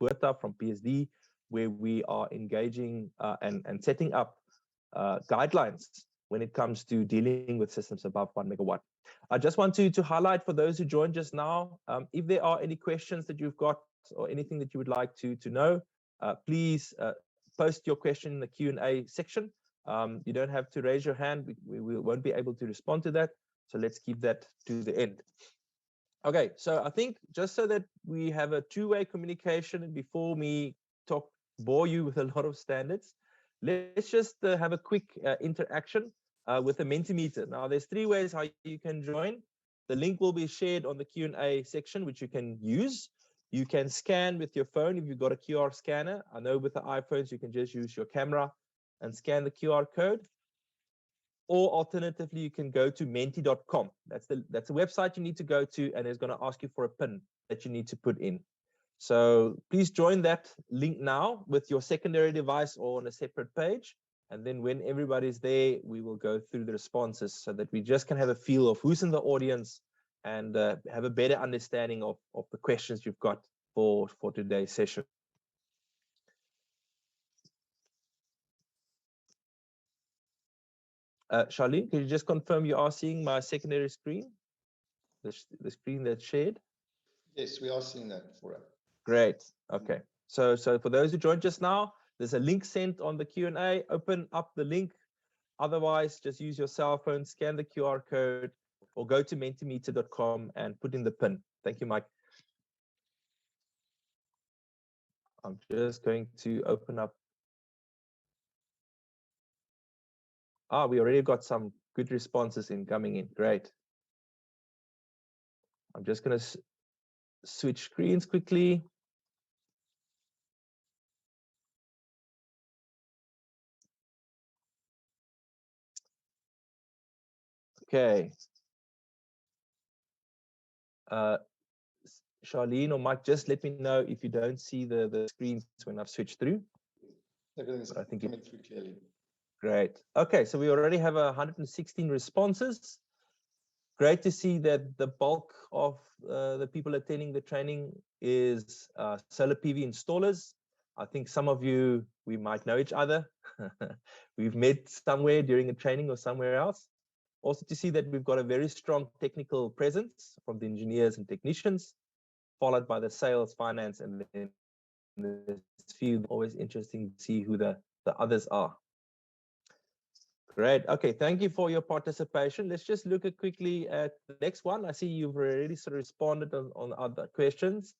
Botha from PSD, where we are engaging and setting up guidelines when it comes to dealing with systems above 1 megawatt. I just want to highlight for those who joined just now, if there are any questions that you've got or anything that you would like to know, please post your question in the Q&A section. You don't have to raise your hand. We won't be able to respond to that. So let's keep that to the end. Okay, so I think just so that we have a two-way communication, and before me bore you with a lot of standards, let's just have a quick interaction with the Mentimeter. Now, there's three ways how you can join. The link will be shared on the Q&A section, which you can use. You can scan with your phone if you've got a QR scanner. I know with the iPhones, you can just use your camera and scan the QR code. Or alternatively, you can go to menti.com. That's the website you need to go to, and it's going to ask you for a PIN that you need to put in. So please join that link now with your secondary device or on a separate page. And then when everybody's there, we will go through the responses so that we just can have a feel of who's in the audience and have a better understanding of the questions you've got for today's session. Charlene, could you just confirm you are seeing my secondary screen, the screen that's shared? Yes, we are seeing that for us. Great. Okay. So for those who joined just now, there's a link sent on the Q&A. Open up the link. Otherwise, just use your cell phone, scan the QR code, or go to mentimeter.com and put in the PIN. Thank you, Mike. I'm just going to open up. We already got some good responses coming in. Great. I'm just going to switch screens quickly. Okay. Charlene or Mike, just let me know if you don't see the screens when I've switched through. Everything's coming through clearly. Great. Okay, so we already have 116 responses. Great to see that the bulk of the people attending the training is solar PV installers. I think some of you, we might know each other. We've met somewhere during a training or somewhere else. Also to see that we've got a very strong technical presence from the engineers and technicians, followed by the sales, finance, and then this field. Always interesting to see who the others are. Great. Okay, thank you for your participation. Let's just look quickly at the next one. I see you've already sort of responded on other questions.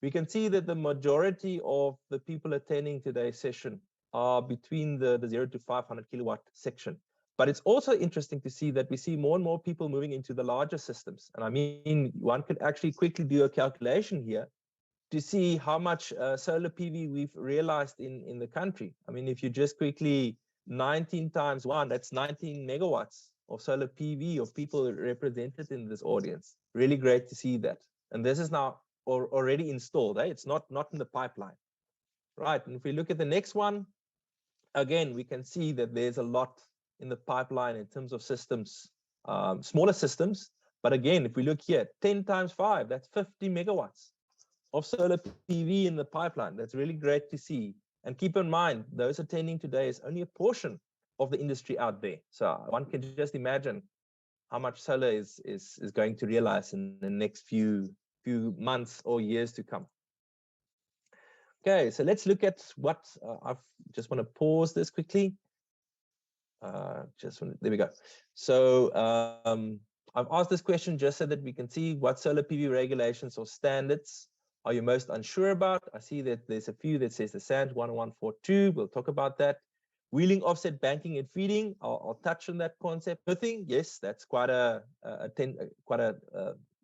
We can see that the majority of the people attending today's session are between the 0 to 500 kilowatt section. But it's also interesting to see that we see more and more people moving into the larger systems. And I mean, one could actually quickly do a calculation here to see how much solar PV we've realized in the country. I mean, if you just quickly 19 times 1, that's 19 megawatts of solar PV of people represented in this audience. Really great to see that. And this is now already installed. It's not in the pipeline. Right. And if we look at the next one, again, we can see that there's a lot in the pipeline in terms of systems, smaller systems. But again, if we look here, 10 times 5, that's 50 megawatts of solar PV in the pipeline. That's really great to see. And keep in mind, those attending today is only a portion of the industry out there. So one can just imagine how much solar is going to realize in the next few months or years to come. Okay, so let's look at what I just want to pause this quickly. There we go. So I've asked this question just so that we can see what solar PV regulations or standards are you most unsure about. I see that there's a few that says the SANS 11142. We'll talk about that. Wheeling, offset, banking, and feeding. I'll touch on that concept. Pithing, yes, that's quite a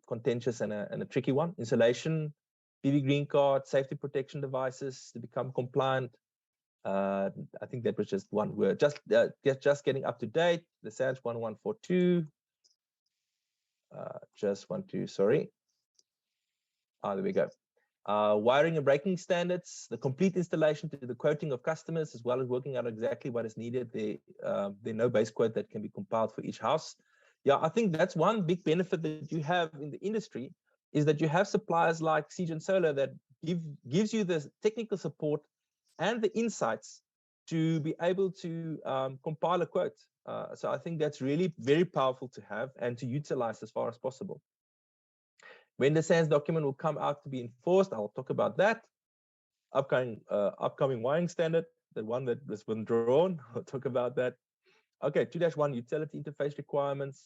contentious and a tricky one. Insulation, PV green card, safety protection devices to become compliant. I think that was just one word. Just getting up to date. The SANS 1142. There we go. Wiring and braking standards, the complete installation to the quoting of customers, as well as working out exactly what is needed. There's no base quote that can be compiled for each house. Yeah, I think that's one big benefit that you have in the industry. is that you have suppliers like Segen Solar that gives you the technical support and the insights to be able to compile a quote. So I think that's really very powerful to have and to utilize as far as possible. When the SANS document will come out to be enforced, I'll talk about that. Upcoming wiring standard, the one that was withdrawn, I'll talk about that. Okay, 2-1 utility interface requirements.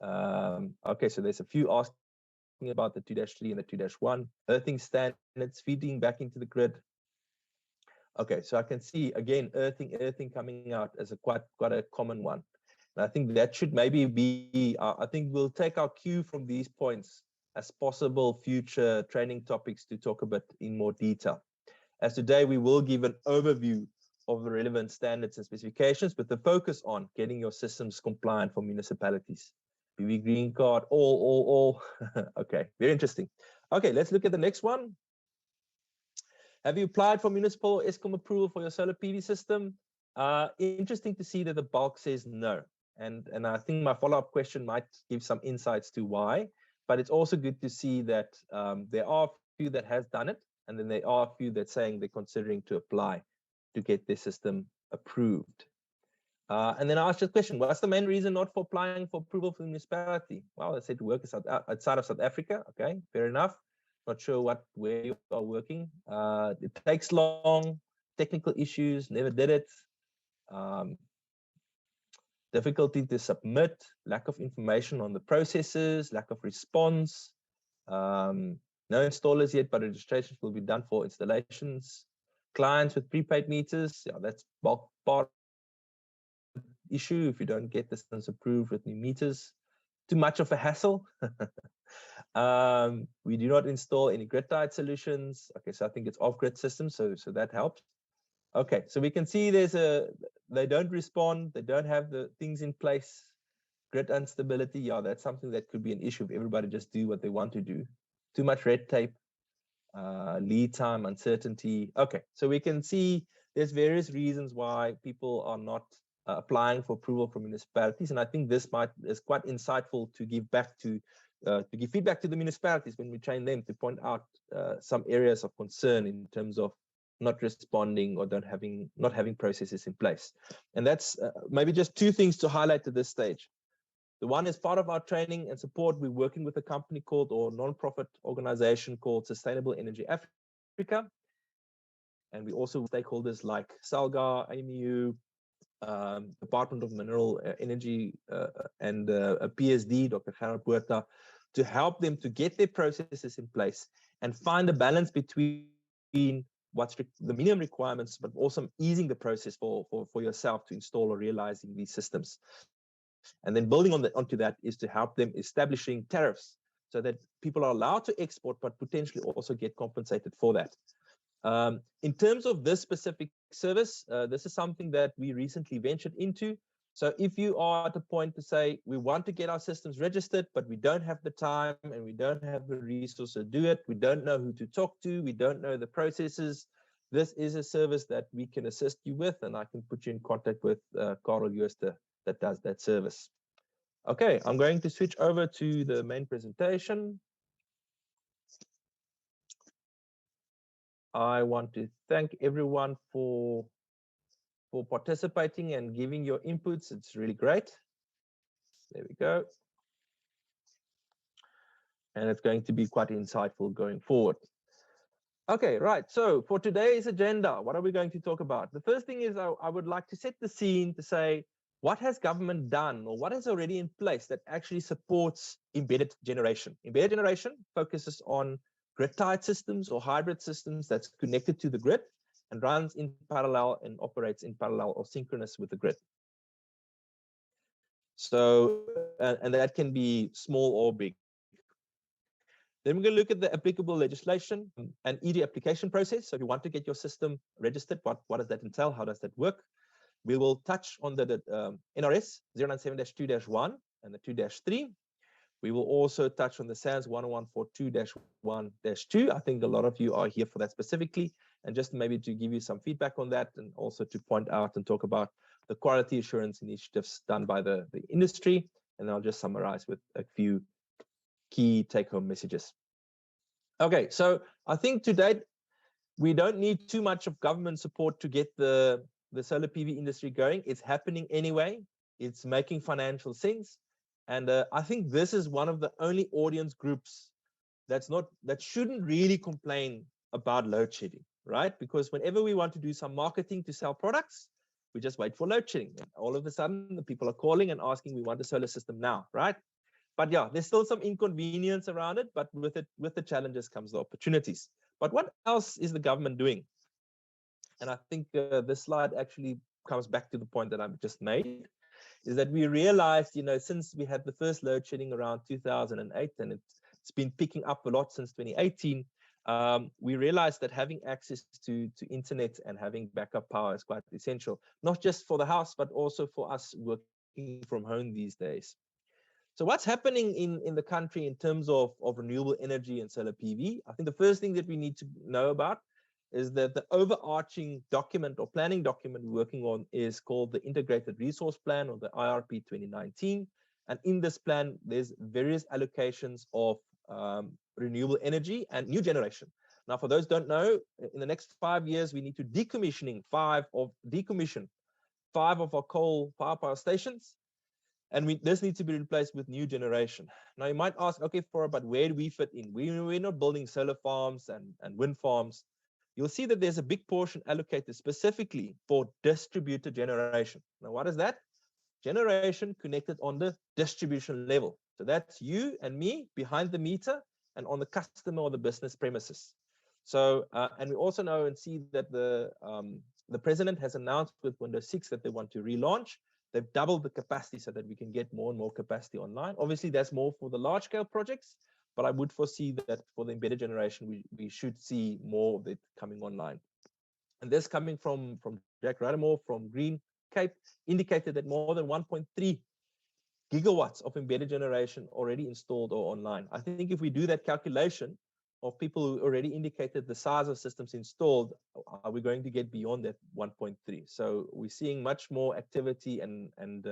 Okay, so there's a few asking about the 2-3 and the 2-1. Earthing standards, feeding back into the grid. Okay, so I can see again earthing coming out as a quite a common one. And I think that should maybe be, I think we'll take our cue from these points as possible future training topics to talk a bit in more detail. As today, we will give an overview of the relevant standards and specifications, with the focus on getting your systems compliant for municipalities. PV green card, all. Okay, very interesting. Okay, let's look at the next one. Have you applied for municipal or ESCOM approval for your solar PV system? Interesting to see that the bulk says no. And I think my follow-up question might give some insights to why, but it's also good to see that there are a few that has done it, and then there are a few that's saying they're considering to apply to get their system approved. And then I asked the question, what's the main reason not for applying for approval for the municipality? Well, I said to work outside of South Africa. Okay, fair enough. Not sure where you are working. It takes long, technical issues, never did it. Difficulty to submit, lack of information on the processes, lack of response. No installers yet, but registrations will be done for installations. Clients with prepaid meters, yeah, that's part issue if you don't get the systems approved with new meters. Too much of a hassle. We do not install any grid-tied solutions. Okay, so I think it's off-grid systems, so that helps. Okay, so we can see they don't respond, they don't have the things in place. Grid instability, yeah, that's something that could be an issue if everybody just do what they want to do. Too much red tape, lead time, uncertainty. Okay, so we can see there's various reasons why people are not applying for approval from municipalities, and I think this is quite insightful to give back to give feedback to the municipalities when we train them to point out some areas of concern in terms of not responding or not having processes in place. And that's maybe just two things to highlight at this stage. The one is part of our training and support. We're working with a company called, or non-profit organization called Sustainable Energy Africa. And we also stakeholders like SALGA, AMU, Department of Mineral Energy, and a PSD, Dr. Gerard Puerta, to help them to get their processes in place and find a balance between what's the minimum requirements, but also easing the process for yourself to install or realizing these systems. And then building onto that is to help them establishing tariffs so that people are allowed to export, but potentially also get compensated for that. In terms of this specific service, this is something that we recently ventured into. So if you are at a point to say, we want to get our systems registered, but we don't have the time and we don't have the resources to do it, we don't know who to talk to, we don't know the processes, this is a service that we can assist you with, and I can put you in contact with Carl Jooste that does that service. Okay, I'm going to switch over to the main presentation. I want to thank everyone for participating and giving your inputs. It's really great. There we go. And it's going to be quite insightful going forward. Okay, right. So for today's agenda, what are we going to talk about? The first thing is I would like to set the scene to say, what has government done or what is already in place that actually supports embedded generation? Embedded generation focuses on grid-tied systems or hybrid systems that's connected to the grid and runs in parallel and operates in parallel or synchronous with the grid. So, and that can be small or big. Then we're going to look at the applicable legislation and ED application process. So if you want to get your system registered, what does that entail? How does that work? We will touch on the NRS 097-2-1 and the 2-3. We will also touch on the SANS 10142-1-2. I think a lot of you are here for that specifically, and just maybe to give you some feedback on that, and also to point out and talk about the quality assurance initiatives done by the industry. And I'll just summarize with a few key take-home messages. Okay, so I think to date, we don't need too much of government support to get the solar PV industry going. It's happening anyway. It's making financial sense. And I think this is one of the only audience groups that shouldn't really complain about load shedding, right? Because whenever we want to do some marketing to sell products, we just wait for load shedding. And all of a sudden, the people are calling and asking, we want a solar system now, right? But yeah, there's still some inconvenience around it, but with the challenges comes the opportunities. But what else is the government doing? And I think this slide actually comes back to the point that I've just made, is that we realized, since we had the first load shedding around 2008, and it's been picking up a lot since 2018, we realized that having access to internet and having backup power is quite essential, not just for the house, but also for us working from home these days. So what's happening in the country in terms of renewable energy and solar PV? I think the first thing that we need to know about is that the overarching document or planning document we're working on is called the Integrated Resource Plan, or the IRP 2019. And in this plan, there's various allocations of renewable energy and new generation. Now, for those who don't know, in the next 5 years, we need to decommission five of our coal power stations. And this needs to be replaced with new generation. Now, you might ask, okay, but where do we fit in? We're not building solar farms and wind farms. You'll see that there's a big portion allocated specifically for distributed generation. Now, what is that? Generation connected on the distribution level. So that's you and me behind the meter and on the customer or the business premises. So, and we also know and see that the president has announced with Windows 6 that they want to relaunch. They've doubled the capacity so that we can get more and more capacity online. Obviously, that's more for the large scale projects, but I would foresee that for the embedded generation, we should see more of it coming online. And this coming from Jack Radamore from Green Cape indicated that more than 1.3 gigawatts of embedded generation already installed or online. I think if we do that calculation of people who already indicated the size of systems installed, are we going to get beyond that 1.3? So we're seeing much more activity and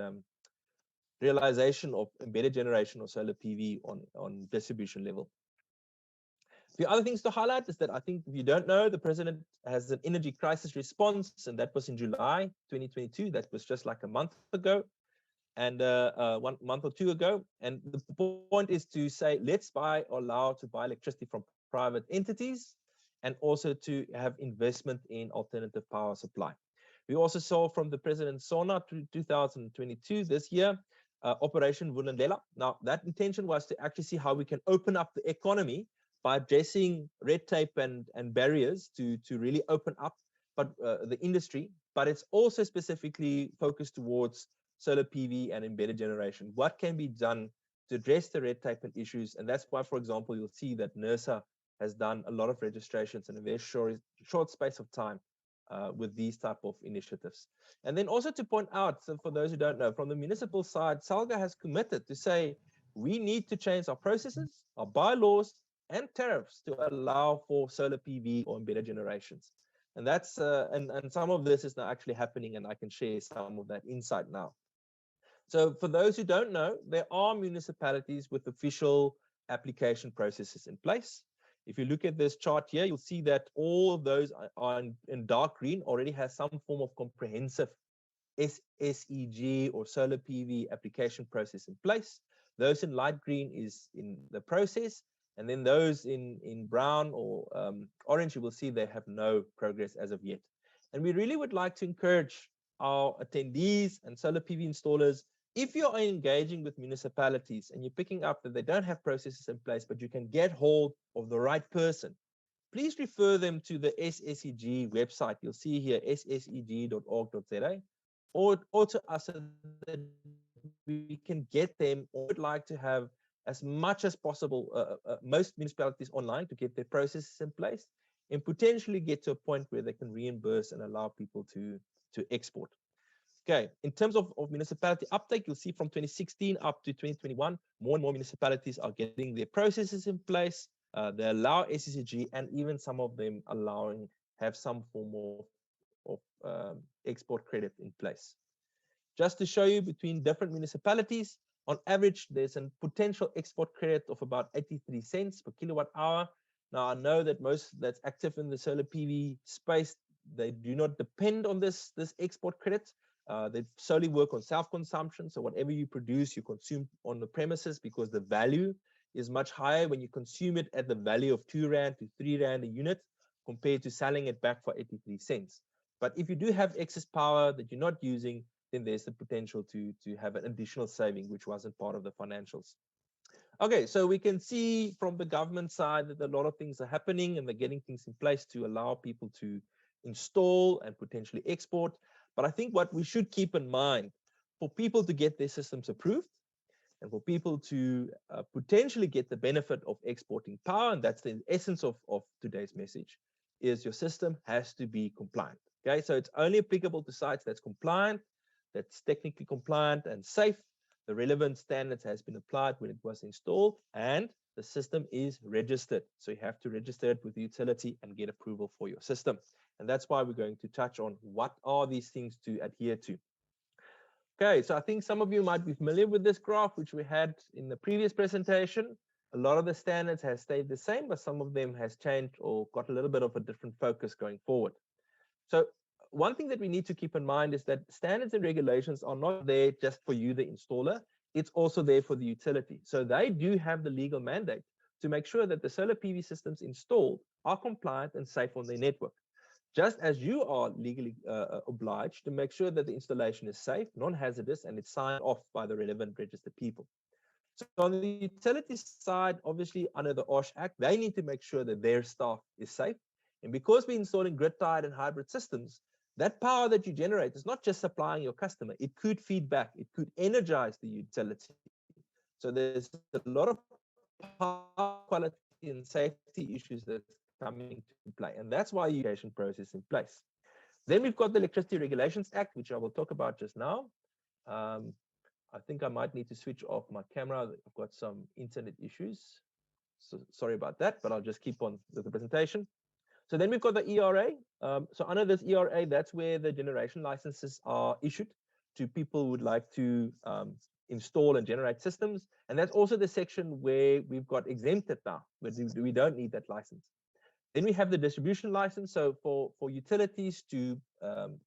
realization of embedded generation or solar PV on distribution level. The other things to highlight is that I think if you don't know, the president has an energy crisis response, and that was in July 2022. That was just like a month ago, and 1 month or two ago. And the point is to say, let's allow to buy electricity from private entities, and also to have investment in alternative power supply. We also saw from the President SONA 2022 this year, Operation Vulindlela. Now, that intention was to actually see how we can open up the economy by addressing red tape and barriers to really open up the industry, but it's also specifically focused towards solar PV and embedded generation. What can be done to address the red tape and issues? And that's why, for example, you'll see that NERSA has done a lot of registrations in a very short space of time with these type of initiatives. And then also to point out, so for those who don't know, from the municipal side, SALGA has committed to say, we need to change our processes, our bylaws, and tariffs to allow for solar PV or embedded generations. And that's and some of this is now actually happening, and I can share some of that insight now. So for those who don't know, there are municipalities with official application processes in place. If you look at this chart here, you'll see that all of those are in dark green already has some form of comprehensive SEG or solar PV application process in place. Those in light green is in the process. And then those in brown or orange, you will see they have no progress as of yet. And we really would like to encourage our attendees and solar PV installers, if you're engaging with municipalities and you're picking up that they don't have processes in place, but you can get hold of the right person, please refer them to the SSEG website. You'll see here, sseg.org.za, or to us so that we can get them, or would like to have as much as possible, most municipalities online to get their processes in place and potentially get to a point where they can reimburse and allow people to export. Okay, in terms of municipality uptake, you'll see from 2016 up to 2021, more and more municipalities are getting their processes in place. They allow SSEG, and even some of them have some form of export credit in place. Just to show you, between different municipalities, on average, there's a potential export credit of about 83 cents per kilowatt hour. Now, I know that most that's active in the solar PV space, they do not depend on this export credit. They solely work on self-consumption. So whatever you produce, you consume on the premises, because the value is much higher when you consume it at the value of 2 Rand to 3 Rand a unit, compared to selling it back for 83 cents. But if you do have excess power that you're not using, then there's the potential to have an additional saving, which wasn't part of the financials. Okay, so we can see from the government side that a lot of things are happening, and they're getting things in place to allow people to install and potentially export. But I think what we should keep in mind, for people to get their systems approved and for people to potentially get the benefit of exporting power, and that's the essence of today's message, is your system has to be compliant. Okay, so it's only applicable to sites that's compliant, that's technically compliant and safe. The relevant standards has been applied when it was installed, and the system is registered. So you have to register it with the utility and get approval for your system. And that's why we're going to touch on what are these things to adhere to. Okay, so I think some of you might be familiar with this graph, which we had in the previous presentation. A lot of the standards have stayed the same, but some of them has changed or got a little bit of a different focus going forward. So one thing that we need to keep in mind is that standards and regulations are not there just for you, the installer. It's also there for the utility. So they do have the legal mandate to make sure that the solar PV systems installed are compliant and safe on their network, just as you are legally obliged to make sure that the installation is safe, non-hazardous, and it's signed off by the relevant registered people. So on the utility side, obviously under the OSH Act, they need to make sure that their staff is safe. And because we're installing grid-tied and hybrid systems, that power that you generate is not just supplying your customer. It could feed back. It could energize the utility. So there's a lot of power quality and safety issues that's coming to play. And that's why you have the process in place. Then we've got the Electricity Regulations Act, which I will talk about just now. I think I might need to switch off my camera. I've got some internet issues. So sorry about that, but I'll just keep on with the presentation. So then we've got the ERA. So under this ERA, that's where the generation licenses are issued to people who would like to install and generate systems. And that's also the section where we've got exempted now, where we don't need that license. Then we have the distribution license. So for utilities to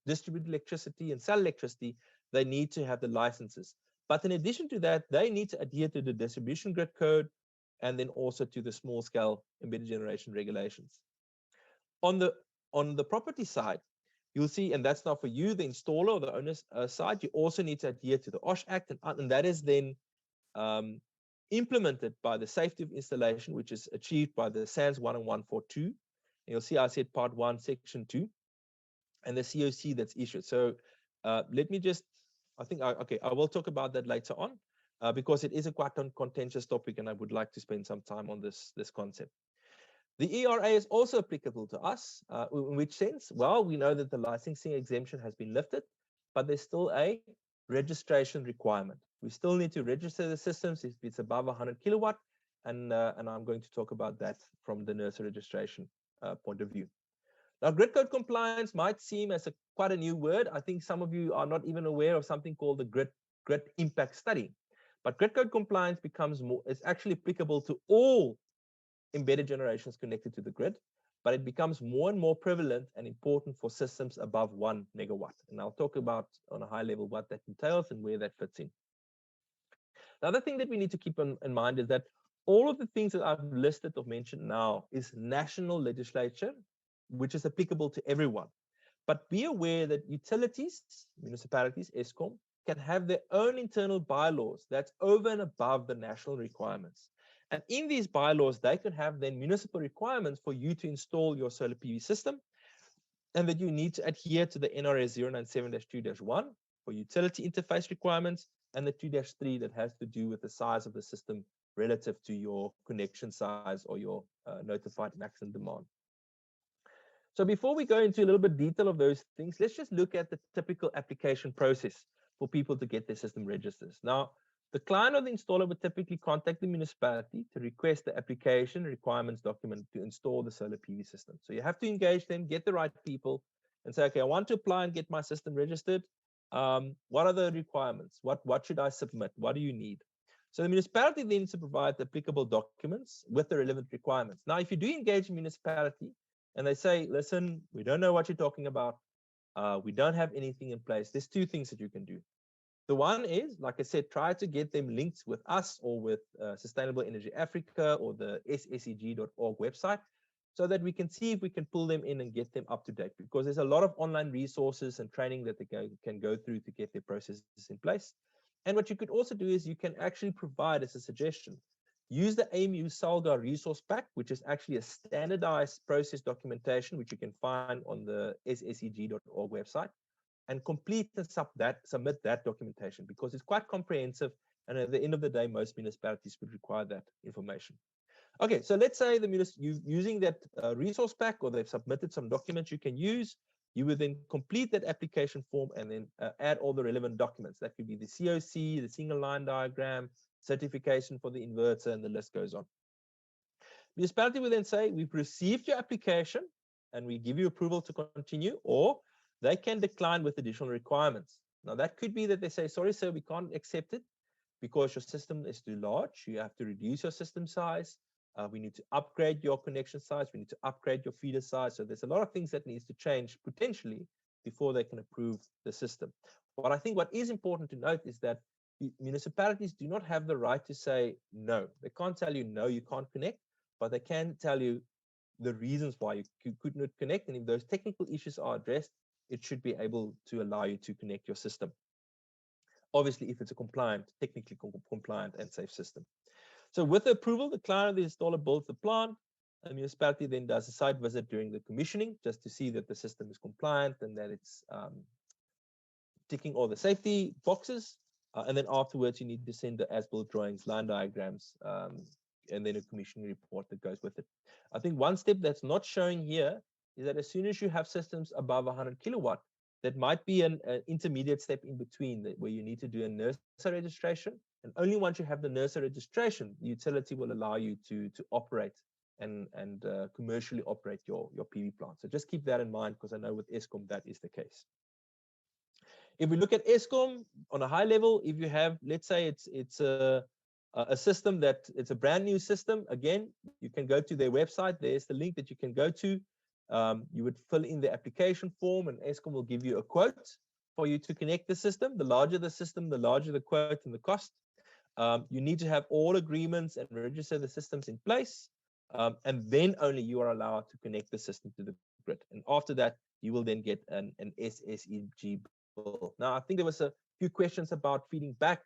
distribute electricity and sell electricity, they need to have the licenses. But in addition to that, they need to adhere to the distribution grid code and then also to the small scale embedded generation regulations. On the property side, you'll see, and that's not for you, the installer or the owner's side, you also need to adhere to the OSH Act, and that is then implemented by the safety of installation, which is achieved by the SANS 10142. And you'll see I said part 1, section 2, and the COC that's issued. So let me just, I will talk about that later on because it is a quite contentious topic, and I would like to spend some time on this concept. The ERA is also applicable to us. In which sense? Well, we know that the licensing exemption has been lifted, but there's still a registration requirement. We still need to register the systems if it's above 100 kilowatt, and I'm going to talk about that from the NERSA registration point of view. Now, grid code compliance might seem as quite a new word. I think some of you are not even aware of something called the grid impact study. But grid code compliance is actually applicable to all embedded generations connected to the grid, but it becomes more and more prevalent and important for systems above 1 megawatt. And I'll talk about on a high level what that entails and where that fits in. The other thing that we need to keep in mind is that all of the things that I've listed or mentioned now is national legislation, which is applicable to everyone. But be aware that utilities, municipalities, ESCOM, can have their own internal bylaws that's over and above the national requirements. And in these bylaws, they can have then municipal requirements for you to install your solar PV system, and that you need to adhere to the NRS 097-2-1 for utility interface requirements, and the 2-3 that has to do with the size of the system relative to your connection size or your notified maximum demand. So before we go into a little bit detail of those things, let's just look at the typical application process for people to get their system registered. Now, the client or the installer would typically contact the municipality to request the application requirements document to install the solar PV system. So you have to engage them, get the right people, and say, okay, I want to apply and get my system registered. What are the requirements? What should I submit? What do you need? So the municipality then needs to provide the applicable documents with the relevant requirements. Now, if you do engage a municipality and they say, listen, we don't know what you're talking about, we don't have anything in place, there's two things that you can do. The one is, like I said, try to get them linked with us or with Sustainable Energy Africa or the sseg.org website, so that we can see if we can pull them in and get them up to date, because there's a lot of online resources and training that they can go through to get their processes in place. And what you could also do is you can actually provide as a suggestion, use the AMU SALGA resource pack, which is actually a standardized process documentation, which you can find on the sseg.org website, and complete and submit that documentation, because it's quite comprehensive. And at the end of the day, most municipalities would require that information. Okay, so let's say you're using that resource pack, or they've submitted some documents you can use. You would then complete that application form and then add all the relevant documents. That could be the COC, the single line diagram, certification for the inverter, and the list goes on. Municipality will then say, we've received your application and we give you approval to continue, or they can decline with additional requirements. Now, that could be that they say, sorry, sir, we can't accept it because your system is too large. You have to reduce your system size. We need to upgrade your connection size. We need to upgrade your feeder size. So there's a lot of things that needs to change potentially before they can approve the system. But I think what is important to note is that municipalities do not have the right to say no. They can't tell you, no, you can't connect, but they can tell you the reasons why you could not connect. And if those technical issues are addressed, it should be able to allow you to connect your system. Obviously, if it's a compliant, technically compliant and safe system. So with the approval, the client of the installer builds the plant. The municipality then does a site visit during the commissioning just to see that the system is compliant and that it's ticking all the safety boxes. And then afterwards, you need to send the as-built drawings, line diagrams, and then a commissioning report that goes with it. I think one step that's not showing here is that as soon as you have systems above 100 kilowatt, that might be an intermediate step in between where you need to do a NERSA registration. And only once you have the NERSA registration, the utility will allow you to operate and commercially operate your PV plant. So just keep that in mind, because I know with Eskom that is the case. If we look at Eskom on a high level, if you have, let's say it's a system that it's a brand new system, again, you can go to their website. There's the link that you can go to. You would fill in the application form and Eskom will give you a quote for you to connect the system. The larger the system, the larger the quote and the cost. You need to have all agreements and register the systems in place. And then only you are allowed to connect the system to the grid. And after that, you will then get an SSEG bill. Now, I think there was a few questions about feeding back,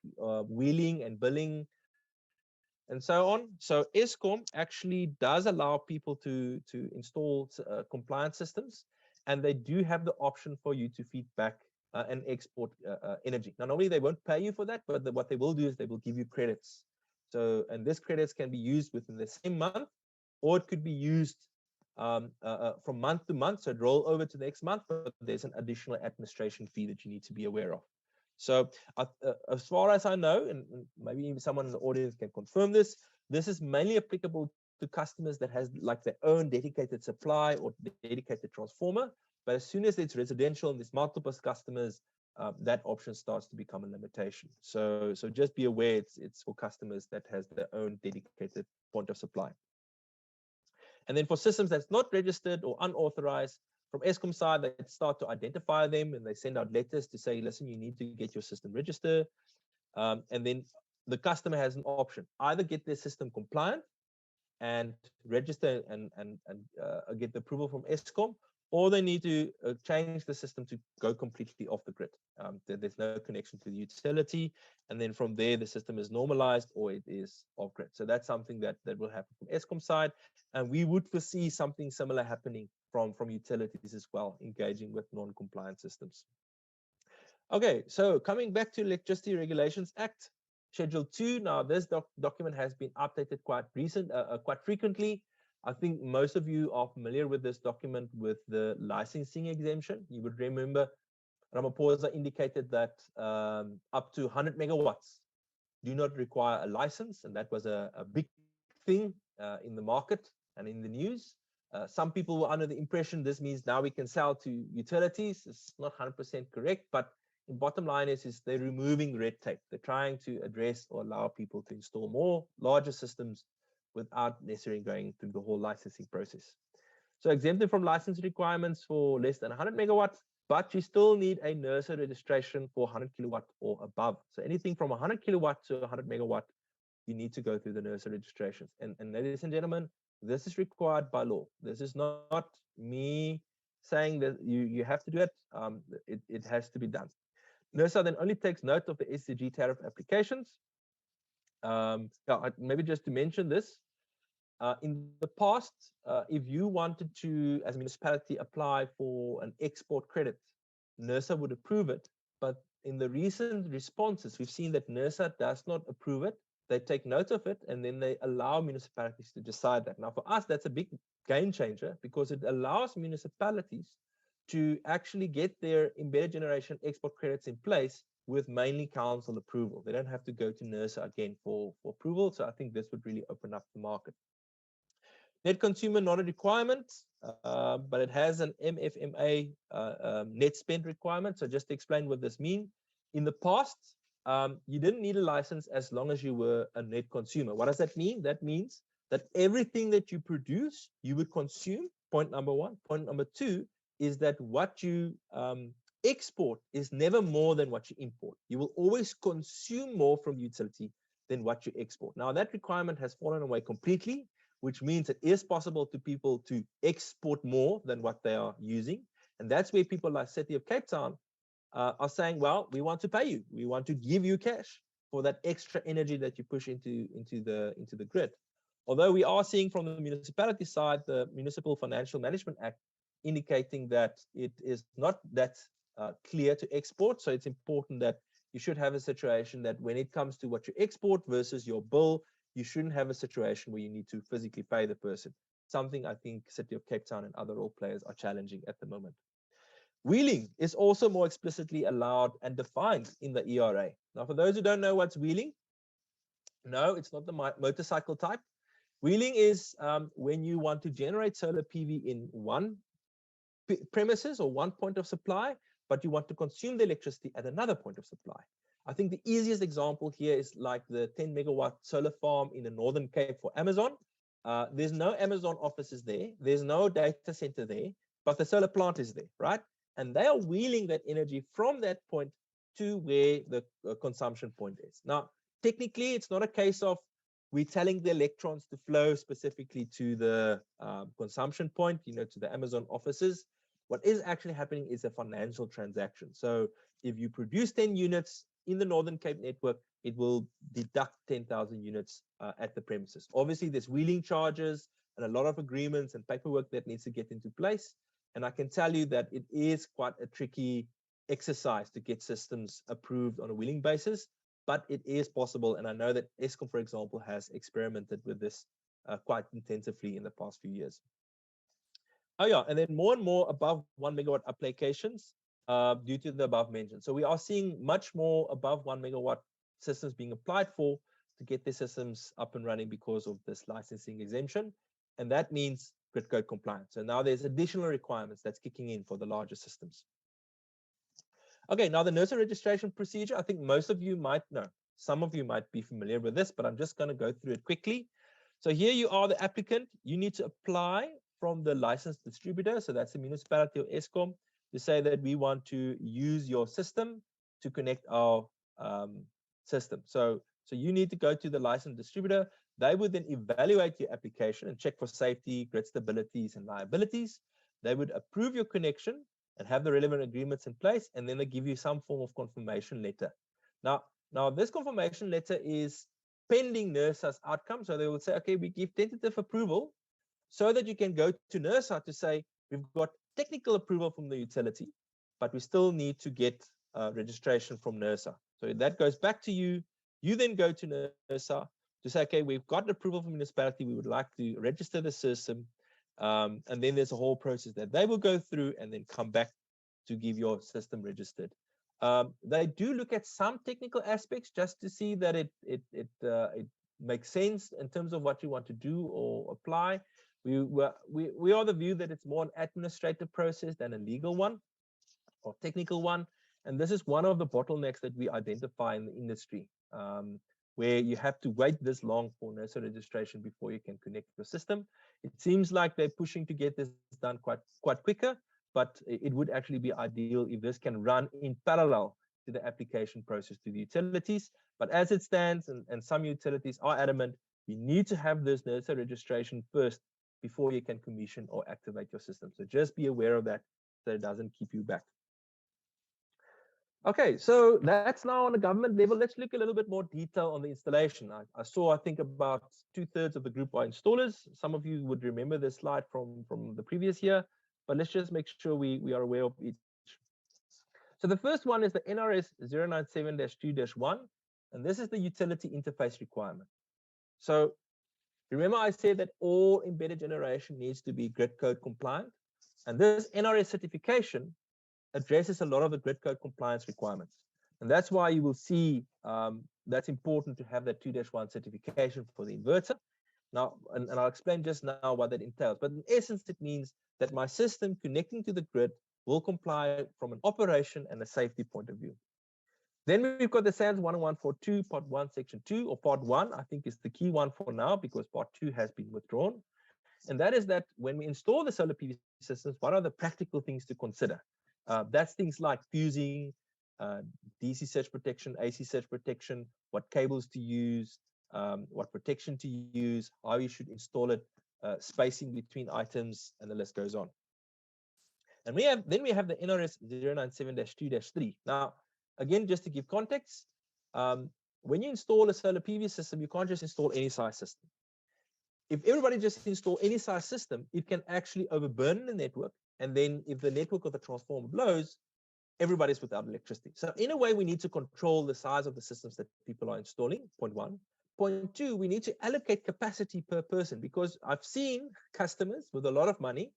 wheeling and billing, and so on. So Eskom actually does allow people to install compliant systems, and they do have the option for you to feed back and export energy. Now, normally they won't pay you for that, but what they will do is they will give you credits. So, and these credits can be used within the same month, or it could be used from month to month. So it roll over to the next month, but there's an additional administration fee that you need to be aware of. So as far as I know, and maybe someone in the audience can confirm this, this is mainly applicable to customers that has like their own dedicated supply or dedicated transformer. But as soon as it's residential and there's multiple customers, that option starts to become a limitation. So just be aware it's for customers that has their own dedicated point of supply. And then for systems that's not registered or unauthorized, from Eskom side, they start to identify them and they send out letters to say, listen, you need to get your system registered. And then the customer has an option, either get their system compliant and register and get the approval from Eskom, or they need to change the system to go completely off the grid. There's no connection to the utility. And then from there, the system is normalized or it is off grid. So that's something that will happen from Eskom side. And we would foresee something similar happening from utilities as well, engaging with non-compliant systems. Okay, so coming back to Electricity Regulations Act, Schedule 2. Now, this document has been updated quite frequently. I think most of you are familiar with this document with the licensing exemption. You would remember Ramaphosa indicated that up to 100 megawatts do not require a license, and that was a big thing in the market and in the news. Some people were under the impression this means now we can sell to utilities. It's not 100% correct, but bottom line is they're removing red tape. They're trying to address or allow people to install more larger systems without necessarily going through the whole licensing process. So exempted from license requirements for less than 100 megawatts, but you still need a NERSA registration for 100 kilowatt or above. So anything from 100 kilowatt to 100 megawatt, you need to go through the NERSA registrations. And ladies and gentlemen, this is required by law. This is not me saying that you have to do it. It has to be done. NERSA then only takes note of the SCG tariff applications. Maybe just to mention this, in the past, if you wanted to, as a municipality, apply for an export credit, NERSA would approve it. But in the recent responses, we've seen that NERSA does not approve it. They take note of it, and then they allow municipalities to decide that. Now, for us, that's a big game changer because it allows municipalities to actually get their embedded generation export credits in place with mainly council approval. They don't have to go to NERSA again for approval. So I think this would really open up the market. Net consumer, not a requirement, but it has an MFMA net spend requirement. So just to explain what this means, in the past, you didn't need a license as long as you were a net consumer. What does that mean? That means that everything that you produce, you would consume, point number one. Point number two is that what you export is never more than what you import. You will always consume more from utility than what you export. Now, that requirement has fallen away completely, which means it is possible to people to export more than what they are using. And that's where people like City of Cape Town are saying, well, we want to pay you. We want to give you cash for that extra energy that you push into the grid. Although we are seeing from the municipality side, the Municipal Financial Management Act indicating that it is not that clear to export. So it's important that you should have a situation that when it comes to what you export versus your bill, you shouldn't have a situation where you need to physically pay the person. Something I think City of Cape Town and other role players are challenging at the moment. Wheeling is also more explicitly allowed and defined in the ERA. Now, for those who don't know what's wheeling, no, it's not the motorcycle type. Wheeling is when you want to generate solar PV in one premises or one point of supply, but you want to consume the electricity at another point of supply. I think the easiest example here is like the 10 megawatt solar farm in the Northern Cape for Amazon. There's no Amazon offices there. There's no data center there, but the solar plant is there, right? And they are wheeling that energy from that point to where the consumption point is. Now, technically, it's not a case of we're telling the electrons to flow specifically to the consumption point, to the Amazon offices. What is actually happening is a financial transaction. So if you produce 10 units in the Northern Cape network, it will deduct 10,000 units at the premises. Obviously, there's wheeling charges and a lot of agreements and paperwork that needs to get into place. And I can tell you that it is quite a tricky exercise to get systems approved on a wheeling basis, but it is possible. And I know that Eskom, for example, has experimented with this quite intensively in the past few years. Oh yeah, and then more and more above 1 megawatt applications due to the above mentioned. So we are seeing much more above 1 megawatt systems being applied for to get the systems up and running because of this licensing exemption. And that means grid code compliance. So now there's additional requirements that's kicking in for the larger systems. Okay, now the NERSA registration procedure, I think most of you might know. Some of you might be familiar with this, but I'm just going to go through it quickly. So here you are the applicant. You need to apply from the licensed distributor, so that's the municipality or Eskom, to say that we want to use your system to connect our system. So you need to go to the licensed distributor. They would then evaluate your application and check for safety, grid stabilities, and liabilities. They would approve your connection and have the relevant agreements in place, and then they give you some form of confirmation letter. Now this confirmation letter is pending NERSA's outcome. So they will say, okay, we give tentative approval, so that you can go to NERSA to say, we've got technical approval from the utility, but we still need to get registration from NERSA. So that goes back to you. You then go to NERSA to say, okay, we've got approval from municipality. We would like to register the system. And then there's a whole process that they will go through and then come back to give your system registered. They do look at some technical aspects just to see that it makes sense in terms of what you want to do or apply. We are the view that it's more an administrative process than a legal one or technical one. And this is one of the bottlenecks that we identify in the industry, where you have to wait this long for NERSA registration before you can connect your system. It seems like they're pushing to get this done quite quicker, but it would actually be ideal if this can run in parallel to the application process to the utilities. But as it stands, and some utilities are adamant, you need to have this NERSA registration first before you can commission or activate your system. So just be aware of that, so it doesn't keep you back. Okay, so that's now on the government level. Let's look a little bit more detail on the installation. I saw, I think, about 2/3 of the group are installers. Some of you would remember this slide from the previous year, but let's just make sure we are aware of each. So the first one is the NRS 097-2-1, and this is the utility interface requirement. So remember I said that all embedded generation needs to be grid code compliant, and this NRS certification addresses a lot of the grid code compliance requirements. And that's why you will see that's important to have that 2-1 certification for the inverter. Now, and I'll explain just now what that entails. But in essence, it means that my system connecting to the grid will comply from an operation and a safety point of view. Then we've got the SANS 11142, Part 1, Section 2, or Part 1, I think is the key one for now because Part 2 has been withdrawn. And that is that when we install the solar PV systems, what are the practical things to consider? That's things like fusing, DC surge protection, AC surge protection, what cables to use, what protection to use, how you should install it, spacing between items, and the list goes on. And we have the NRS 097-2-3. Now, again, just to give context, when you install a solar PV system, you can't just install any size system. If everybody just install any size system, it can actually overburden the network. And then if the network of the transformer blows, everybody's without electricity. So in a way, we need to control the size of the systems that people are installing, point one. Point two, we need to allocate capacity per person, because I've seen customers with a lot of money,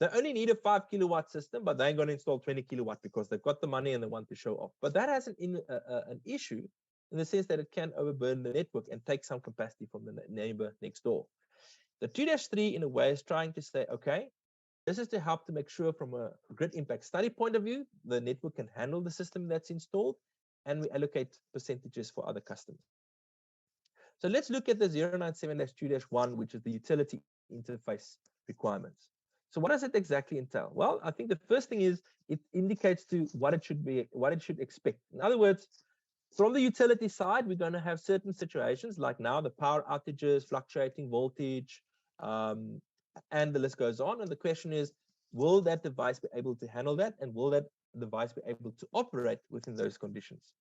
they only need a 5 kilowatt system, but they ain't going to install 20 kilowatt because they've got the money and they want to show off. But that has an issue in the sense that it can overburden the network and take some capacity from the neighbor next door. The 2-3 in a way is trying to say, okay, this is to help to make sure from a grid impact study point of view, the network can handle the system that's installed, and we allocate percentages for other customers. So let's look at the 097-2-1, which is the utility interface requirements. So what does it exactly entail? Well, I think the first thing is it indicates to what it should be, what it should expect. In other words, from the utility side, we're going to have certain situations like now the power outages, fluctuating voltage, and the list goes on. And the question is, will that device be able to handle that? And will that device be able to operate within those conditions?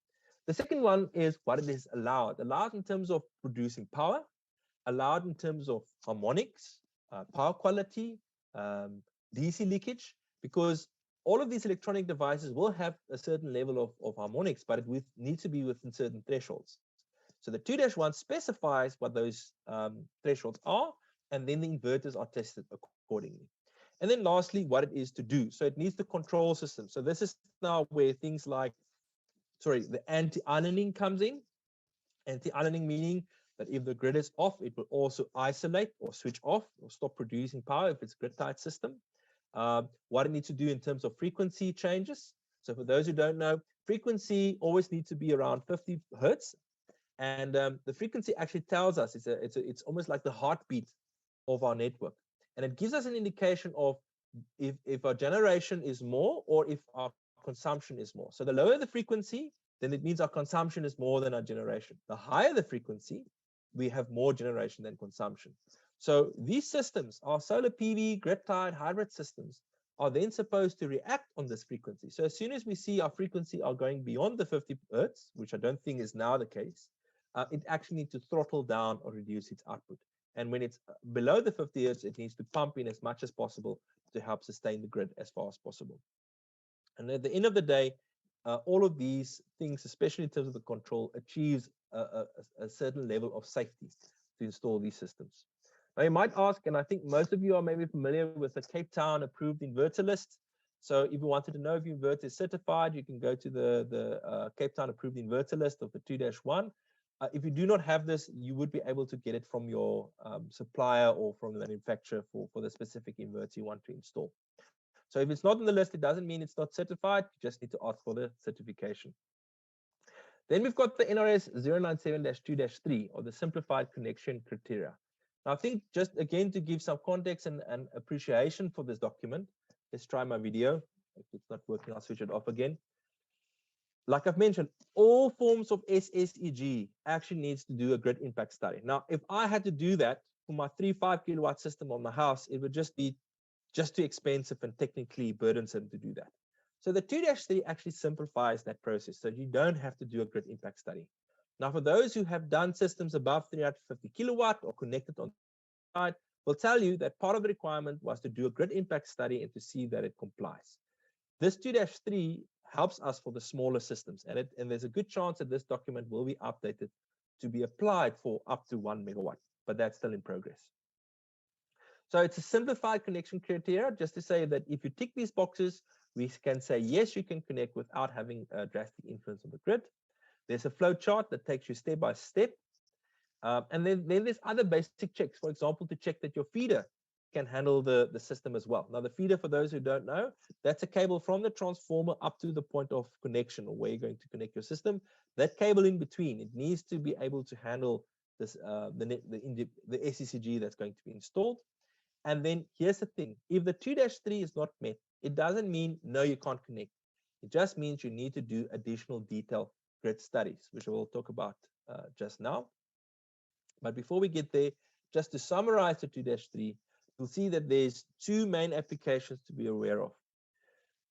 The second one is what it is allowed. Allowed in terms of producing power, allowed in terms of harmonics, power quality, DC leakage, because all of these electronic devices will have a certain level of harmonics, but it needs to be within certain thresholds. So the 2-1 specifies what those thresholds are, and then the inverters are tested accordingly. And then lastly, what it is to do. So it needs the control system. So this is now where things like, the anti-islanding comes in. Anti-islanding meaning that if the grid is off, it will also isolate or switch off or stop producing power if it's a grid-tied system. What it needs to do in terms of frequency changes. So for those who don't know, frequency always needs to be around 50 hertz. And the frequency actually tells us, it's almost like the heartbeat of our network. And it gives us an indication of if our generation is more or if our consumption is more. So the lower the frequency, then it means our consumption is more than our generation. The higher the frequency, we have more generation than consumption. So these systems, our solar PV, grid-tied, hybrid systems, are then supposed to react on this frequency. So as soon as we see our frequency are going beyond the 50 hertz, which I don't think is now the case, it actually needs to throttle down or reduce its output. And when it's below the 50 hertz, it needs to pump in as much as possible to help sustain the grid as far as possible. And at the end of the day, all of these things, especially in terms of the control, achieves a certain level of safety to install these systems. Now you might ask, and I think most of you are maybe familiar with the Cape Town approved inverter list. So if you wanted to know if your inverter is certified, you can go to the Cape Town approved inverter list of the 2-1. If you do not have this, you would be able to get it from your supplier or from the manufacturer for the specific inverter you want to install. So if it's not on the list, it doesn't mean it's not certified. You just need to ask for the certification. Then we've got the NRS 097-2-3, or the simplified connection criteria. Now, I think just again to give some context and appreciation for this document, let's try my video. If it's not working, I'll switch it off again. Like I've mentioned, all forms of SSEG actually needs to do a grid impact study. Now, if I had to do that for my 3.5 kilowatt system on the house, it would just be too expensive and technically burdensome to do that. So the 2-3 actually simplifies that process. So you don't have to do a grid impact study. Now, for those who have done systems above 350 kilowatt or connected on the side, will tell you that part of the requirement was to do a grid impact study and to see that it complies. This 2-3 helps us for the smaller systems, and there's a good chance that this document will be updated to be applied for up to 1 megawatt, but that's still in progress. So it's a simplified connection criteria, just to say that if you tick these boxes, we can say, yes, you can connect without having a drastic influence on the grid. There's a flow chart that takes you step by step. And then there's other basic checks, for example, to check that your feeder can handle the system as well. Now, the feeder, for those who don't know, that's a cable from the transformer up to the point of connection, or where you're going to connect your system. That cable in between, it needs to be able to handle this the SECG that's going to be installed. And then here's the thing: if the 2-3 is not met, it doesn't mean no, you can't connect. It just means you need to do additional detailed grid studies, which we'll talk about just now. But before we get there, just to summarize the 2-3, you'll see that there's two main applications to be aware of.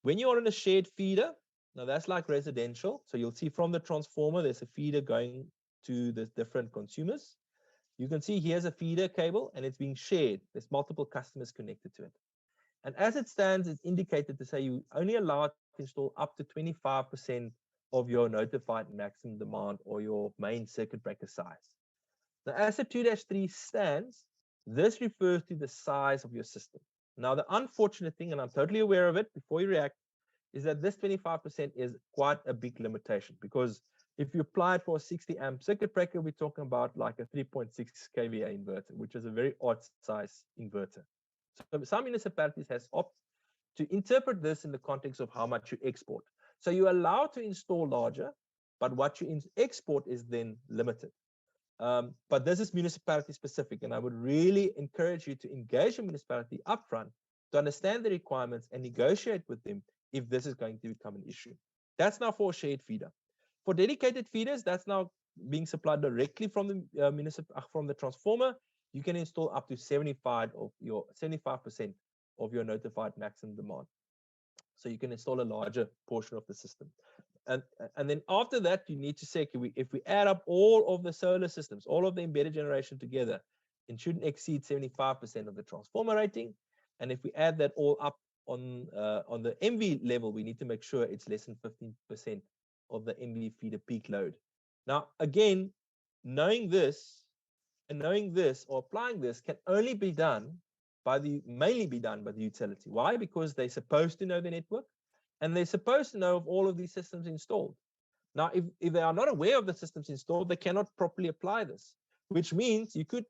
When you're on a shared feeder, now that's like residential. So you'll see from the transformer, there's a feeder going to the different consumers. You can see here's a feeder cable and it's being shared. There's multiple customers connected to it. And as it stands, it's indicated to say you only allowed to install up to 25% of your notified maximum demand or your main circuit breaker size. Now, as the 2-3 stands, this refers to the size of your system. Now, the unfortunate thing, and I'm totally aware of it before you react, is that this 25% is quite a big limitation, because if you apply it for a 60 amp circuit breaker, we're talking about like a 3.6 kVA inverter, which is a very odd size inverter. So some municipalities has opted to interpret this in the context of how much you export. So you're allowed to install larger, but what you export is then limited. But this is municipality specific, and I would really encourage you to engage a municipality upfront to understand the requirements and negotiate with them if this is going to become an issue. That's now for a shared feeder. For dedicated feeders, that's now being supplied directly from the from the transformer. You can install up to 75% of your notified maximum demand. So you can install a larger portion of the system. And then after that, you need to say, if we add up all of the solar systems, all of the embedded generation together, it shouldn't exceed 75% of the transformer rating. And if we add that all up on the MV level, we need to make sure it's less than 15% of the MV feeder peak load. Now, again, knowing this or applying this can only be done mainly be done by the utility. Why? Because they're supposed to know the network, and they're supposed to know of all of these systems installed. Now, if they are not aware of the systems installed, they cannot properly apply this, which means you could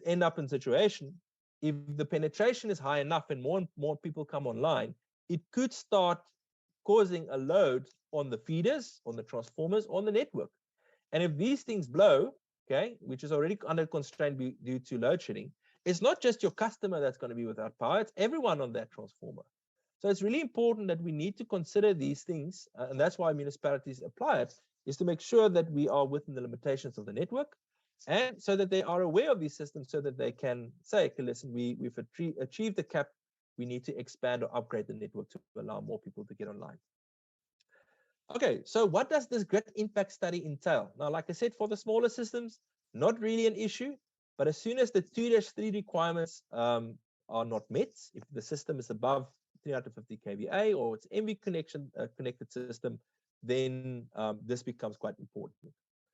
end up in a situation, if the penetration is high enough and more and more people come online, it could start causing a load on the feeders, on the transformers, on the network. And if these things blow, okay, which is already under constraint due to load shedding, it's not just your customer that's going to be without power, it's everyone on that transformer. So it's really important that we need to consider these things, and that's why municipalities apply it, is to make sure that we are within the limitations of the network, and so that they are aware of these systems, so that they can say, okay, listen, we've achieved the cap, we need to expand or upgrade the network to allow more people to get online. Okay, so what does this grid impact study entail? Now, like I said, for the smaller systems, not really an issue, but as soon as the 2-3 requirements are not met, if the system is above 350 kVA or it's MV connected system, then this becomes quite important.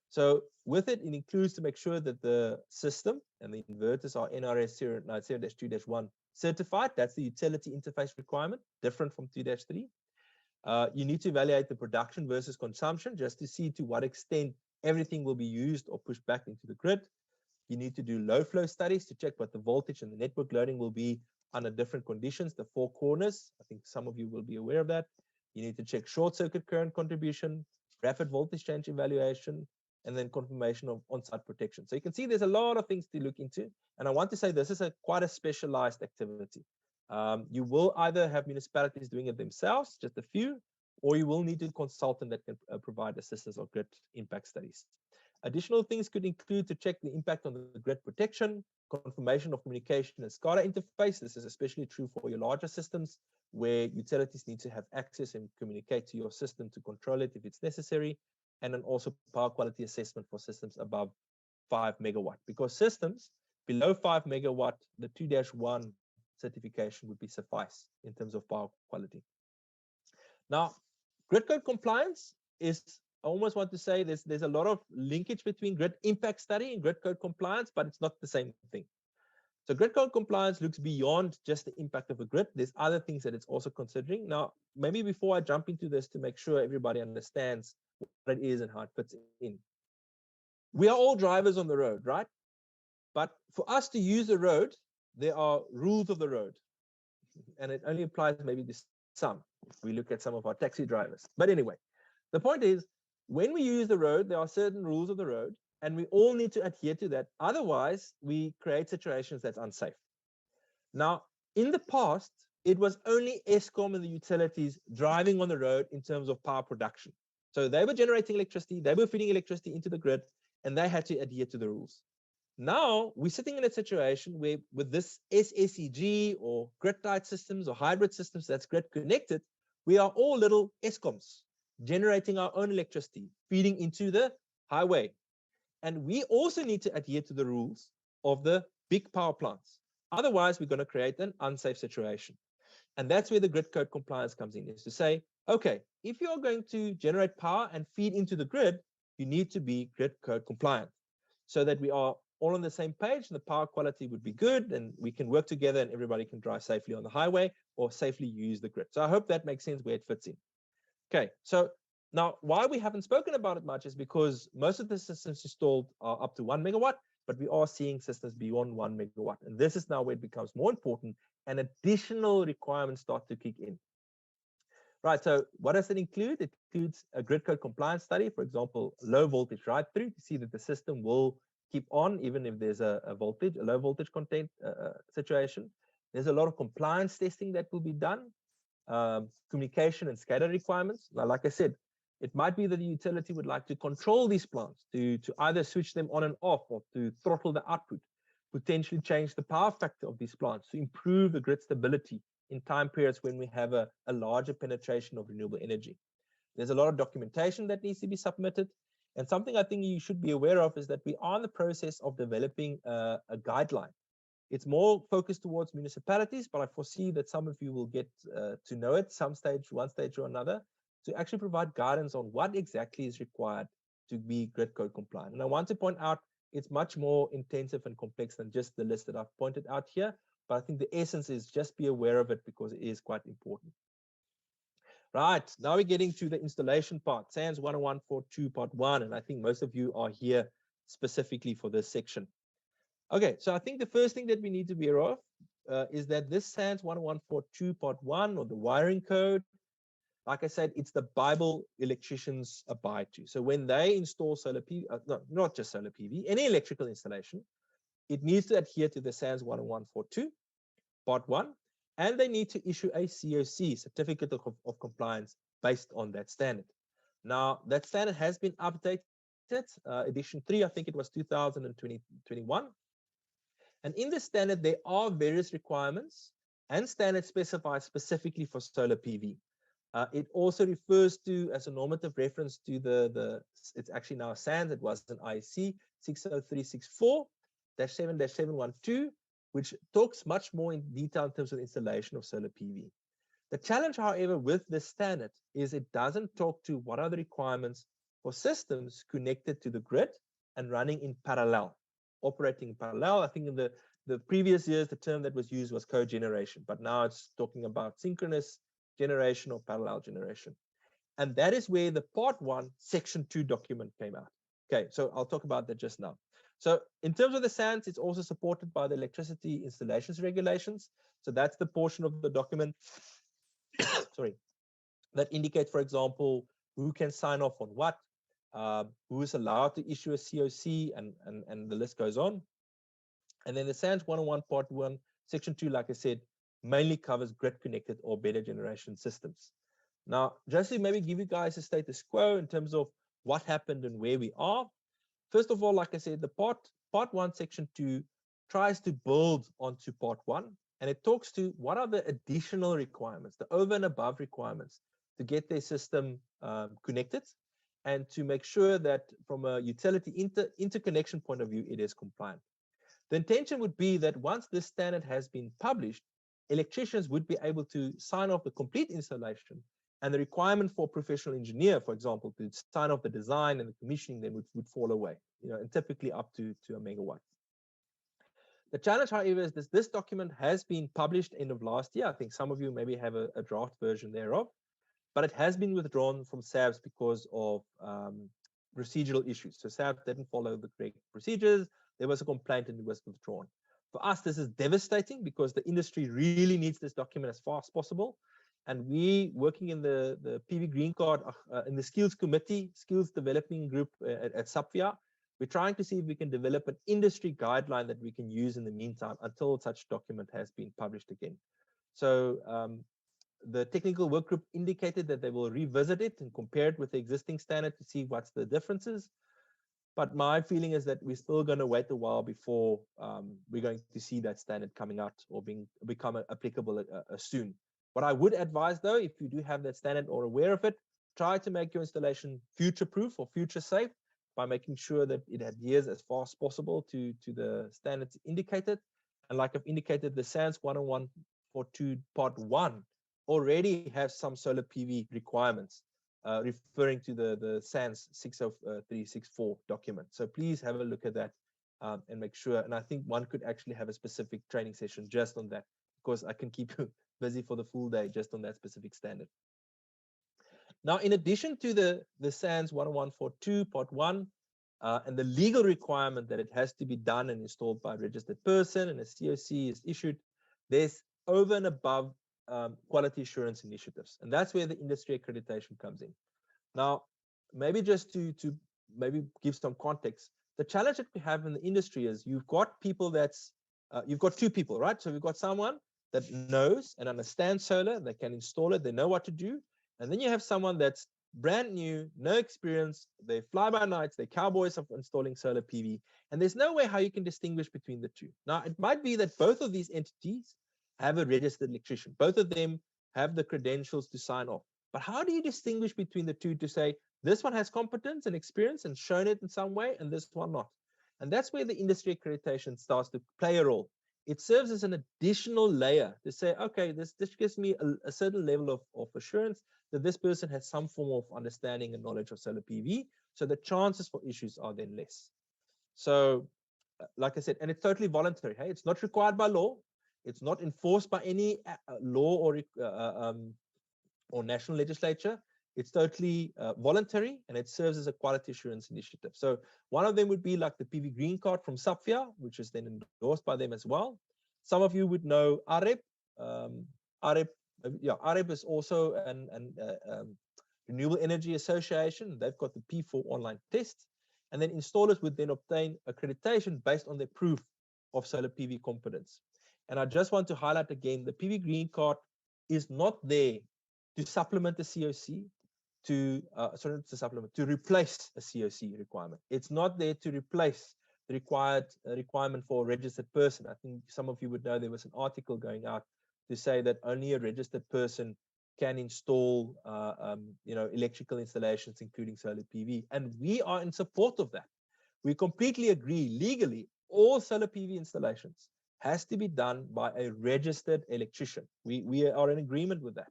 So with it, it includes to make sure that the system and the inverters are NRS 097-2-1 certified. That's the utility interface requirement, different from 2-3. You need to evaluate the production versus consumption, just to see to what extent everything will be used or pushed back into the grid. You need to do low flow studies to check what the voltage and the network loading will be under different conditions, the four corners. I think some of you will be aware of that. You need to check short circuit current contribution, rapid voltage change evaluation, and then confirmation of on-site protection. So you can see there's a lot of things to look into. And I want to say this is quite a specialized activity. You will either have municipalities doing it themselves, just a few, or you will need a consultant that can provide assistance or grid impact studies. Additional things could include to check the impact on the grid protection, confirmation of communication and SCADA interface. This is especially true for your larger systems where utilities need to have access and communicate to your system to control it if it's necessary. And then also power quality assessment for systems above 5 megawatt. Because systems below 5 megawatt, the 2-1 certification would be suffice in terms of power quality. Now, grid code compliance is, I almost want to say there's a lot of linkage between grid impact study and grid code compliance, but it's not the same thing. So grid code compliance looks beyond just the impact of a grid. There's other things that it's also considering. Now, maybe before I jump into this to make sure everybody understands what it is and how it fits in. We are all drivers on the road, right? But for us to use the road, there are rules of the road. And it only applies maybe to some. We look at some of our taxi drivers. But anyway, the point is, when we use the road, there are certain rules of the road, and we all need to adhere to that. Otherwise, we create situations that's unsafe. Now, in the past, it was only Eskom and the utilities driving on the road in terms of power production. So they were generating electricity, they were feeding electricity into the grid, and they had to adhere to the rules. Now, we're sitting in a situation where with this SSEG or grid-tied systems or hybrid systems that's grid-connected, we are all little Escoms generating our own electricity, feeding into the highway. And we also need to adhere to the rules of the big power plants. Otherwise, we're going to create an unsafe situation. And that's where the grid code compliance comes in, is to say, okay, if you're going to generate power and feed into the grid, you need to be grid code compliant so that we are all on the same page and the power quality would be good and we can work together and everybody can drive safely on the highway or safely use the grid. So I hope that makes sense where it fits in. Okay, so now why we haven't spoken about it much is because most of the systems installed are up to 1 megawatt, but we are seeing systems beyond 1 megawatt. And this is now where it becomes more important and additional requirements start to kick in. Right, so what does it include? It includes a grid code compliance study, for example, low voltage ride through to see that the system will keep on even if there's a low voltage content situation. There's a lot of compliance testing that will be done, communication and SCADA requirements. Now, like I said, it might be that the utility would like to control these plants to either switch them on and off or to throttle the output, potentially change the power factor of these plants to improve the grid stability in time periods when we have a larger penetration of renewable energy. There's a lot of documentation that needs to be submitted. And something I think you should be aware of is that we are in the process of developing a guideline. It's more focused towards municipalities, but I foresee that some of you will get to know it one stage or another, to actually provide guidance on what exactly is required to be grid code compliant. And I want to point out it's much more intensive and complex than just the list that I've pointed out here. But I think the essence is just be aware of it because it is quite important. Right, now we're getting to the installation part, SANS 10142 part 1, and I think most of you are here specifically for this section. Okay, so I think the first thing that we need to be aware of is that this SANS 10142 part 1, or the wiring code, like I said, it's the Bible electricians abide to. So when they install solar PV, no, not just solar PV, any electrical installation, it needs to adhere to the SANS 10142 part 1, and they need to issue a COC, Certificate of Compliance, based on that standard. Now, that standard has been updated, edition 3, I think it was 2021. And in the standard, there are various requirements and standards specified specifically for solar PV. It also refers to, as a normative reference to it's actually now SANS, it was an IEC 60364-7-712, which talks much more in detail in terms of the installation of solar PV. The challenge, however, with this standard is it doesn't talk to what are the requirements for systems connected to the grid and running in parallel, operating in parallel. I think in the previous years, the term that was used was cogeneration, but now it's talking about synchronous generation or parallel generation. And that is where the part 1, section 2 document came out. Okay, so I'll talk about that just now. So in terms of the SANS, it's also supported by the electricity installations regulations. So that's the portion of the document, sorry, that indicates, for example, who can sign off on what, who is allowed to issue a COC, and the list goes on. And then the SANS 101 Part 1, Section 2, like I said, mainly covers grid-connected or better generation systems. Now, just to maybe give you guys a status quo in terms of what happened and where we are. First of all, like I said, the Part 1, Section 2 tries to build onto Part 1, and it talks to what are the additional requirements, the over and above requirements to get their system connected, and to make sure that from a utility interconnection point of view, it is compliant. The intention would be that once this standard has been published, electricians would be able to sign off the complete installation, and the requirement for a professional engineer, for example, to sign off the design and the commissioning then would fall away, and typically up to a megawatt. The challenge, however, is this document has been published end of last year. I think some of you maybe have a draft version thereof, but it has been withdrawn from SABS because of procedural issues. So SABS didn't follow the correct procedures. There was a complaint and it was withdrawn. For us, this is devastating because the industry really needs this document as fast as possible. And we, working in the PV Green Card, in the skills committee, skills development group at SAPVIA, we're trying to see if we can develop an industry guideline that we can use in the meantime until such document has been published again. So the technical work group indicated that they will revisit it and compare it with the existing standard to see what's the differences. But my feeling is that we're still going to wait a while before we're going to see that standard coming out or become applicable soon. What I would advise, though, if you do have that standard or aware of it, try to make your installation future-proof or future-safe by making sure that it adheres as far as possible to the standards indicated. And like I've indicated, the SANS 101.42 Part 1 already has some solar PV requirements, referring to the SANS 60364 document. So please have a look at that and make sure. And I think one could actually have a specific training session just on that, because I can keep you busy for the full day just on that specific standard. Now, in addition to the SANS 101.42 Part 1 and the legal requirement that it has to be done and installed by a registered person and a COC is issued, there's over and above quality assurance initiatives. And that's where the industry accreditation comes in. Now, maybe just to maybe give some context, the challenge that we have in the industry is you've got people you've got two people, right? So we've got someone that knows and understands solar, they can install it, they know what to do. And then you have someone that's brand new, no experience, they fly by nights, they're cowboys of installing solar PV, and there's no way how you can distinguish between the two. Now, it might be that both of these entities have a registered electrician. Both of them have the credentials to sign off. But how do you distinguish between the two to say, this one has competence and experience and shown it in some way, and this one not? And that's where the industry accreditation starts to play a role. It serves as an additional layer to say, okay, this gives me a certain level of assurance that this person has some form of understanding and knowledge of solar PV, so the chances for issues are then less. So, like I said, and it's totally voluntary. Hey, it's not required by law. It's not enforced by any law or national legislature. It's totally voluntary, and it serves as a quality assurance initiative. So one of them would be like the PV Green Card from SAPVIA, which is then endorsed by them as well. Some of you would know AREP. AREP is also an Renewable Energy Association. They've got the P4 online test. And then installers would then obtain accreditation based on their proof of solar PV competence. And I just want to highlight again, the PV Green Card is not there to supplement the COC, to replace a COC requirement. It's not there to replace the requirement for a registered person. I think some of you would know there was an article going out to say that only a registered person can install electrical installations, including solar PV. And we are in support of that. We completely agree legally, all solar PV installations has to be done by a registered electrician. We are in agreement with that.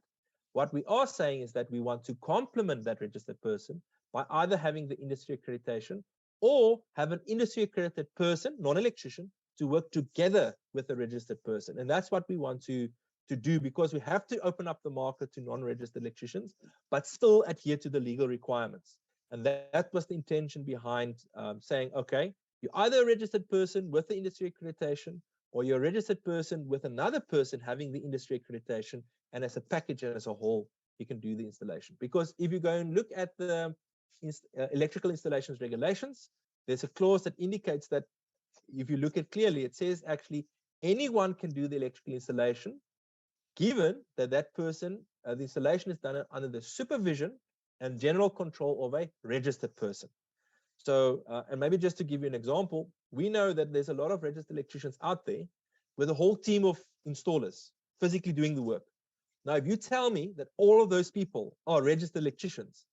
What we are saying is that we want to complement that registered person by either having the industry accreditation or have an industry accredited person, non-electrician, to work together with a registered person. And that's what we want to do, because we have to open up the market to non-registered electricians, but still adhere to the legal requirements. And that was the intention behind saying, okay, You're either a registered person with the industry accreditation, or you're a registered person with another person having the industry accreditation, and as a package as a whole, you can do the installation. Because if you go and look at the electrical installations regulations, there's a clause that indicates that if you look at clearly, it says actually anyone can do the electrical installation, given that that person, the installation is done under the supervision and general control of a registered person. So, and maybe just to give you an example, we know that there's a lot of registered electricians out there with a whole team of installers physically doing the work. Now, if you tell me that all of those people are registered electricians,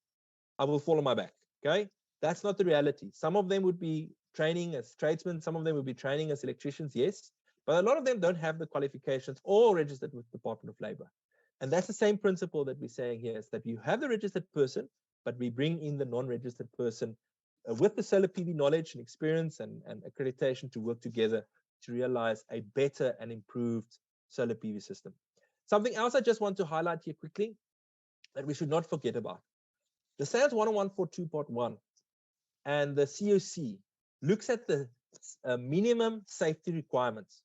I will fall on my back, okay? That's not the reality. Some of them would be training as tradesmen, some of them would be training as electricians, yes, but a lot of them don't have the qualifications or registered with the Department of Labor. And that's the same principle that we're saying here, is that you have the registered person, but we bring in the non-registered person with the solar PV knowledge and experience and accreditation to work together to realize a better and improved solar PV system. Something else I just want to highlight here quickly that we should not forget about. The SANS 10142 Part 1 and the COC looks at the minimum safety requirements.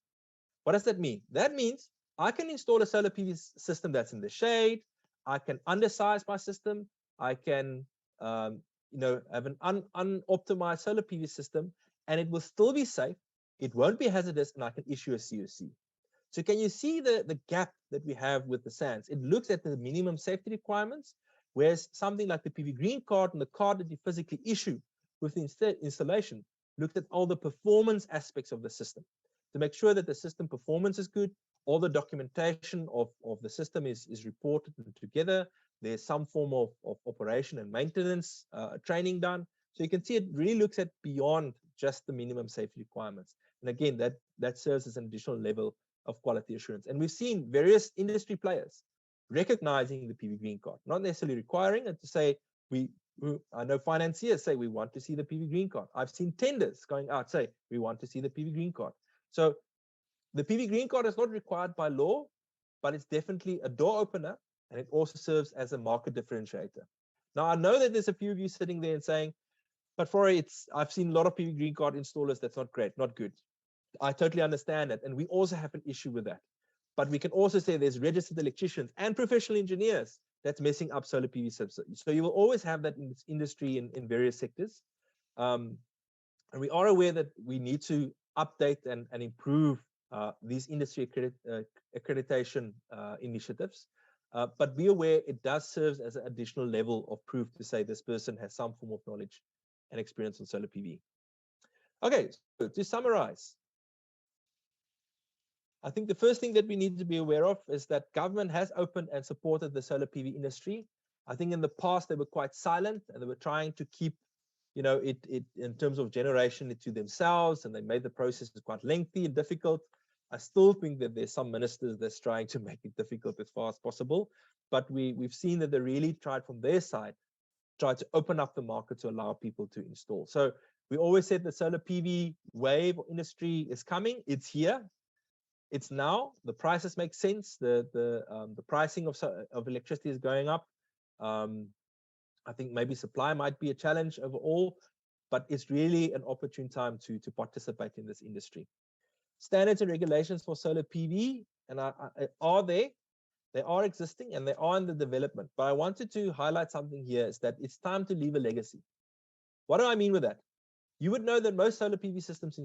What does that mean? That means I can install a solar PV system that's in the shade. I can undersize my system. I can have an unoptimized solar PV system, and it will still be safe. It won't be hazardous, and I can issue a COC. So can you see the gap that we have with the SANS? It looks at the minimum safety requirements, whereas something like the PV Green card and the card that you physically issue with the installation looked at all the performance aspects of the system to make sure that the system performance is good, all the documentation of the system is reported together. There's some form of operation and maintenance training done. So you can see it really looks at beyond just the minimum safety requirements. And again, that serves as an additional level of quality assurance. And we've seen various industry players recognizing the PV Green card, not necessarily requiring it to say, I know financiers say we want to see the PV Green card. I've seen tenders going out say we want to see the PV Green card. So the PV Green card is not required by law, but it's definitely a door opener, and it also serves as a market differentiator. Now, I know that there's a few of you sitting there and saying, but I've seen a lot of PV Green card installers that's not great, not good. I totally understand that, and we also have an issue with that. But we can also say there's registered electricians and professional engineers that's messing up solar PV systems. So you will always have that in this industry in various sectors. And we are aware that we need to update and improve these industry accreditation initiatives. But be aware it does serve as an additional level of proof to say this person has some form of knowledge and experience on solar PV. Okay, so to summarize, I think the first thing that we need to be aware of is that government has opened and supported the solar PV industry. I think in the past they were quite silent and they were trying to keep, it in terms of generation it to themselves, and they made the process quite lengthy and difficult. I still think that there's some ministers that's trying to make it difficult as far as possible, but we've seen that they really tried from their side, tried to open up the market to allow people to install. So we always said the solar PV wave or industry is coming. It's here. It's now. The prices make sense. The pricing of electricity is going up. I think maybe supply might be a challenge overall, but it's really an opportune time to participate in this industry. Standards and regulations for solar PV are there. They are existing and they are in the development. But I wanted to highlight something here is that it's time to leave a legacy. What do I mean with that? You would know that most solar PV systems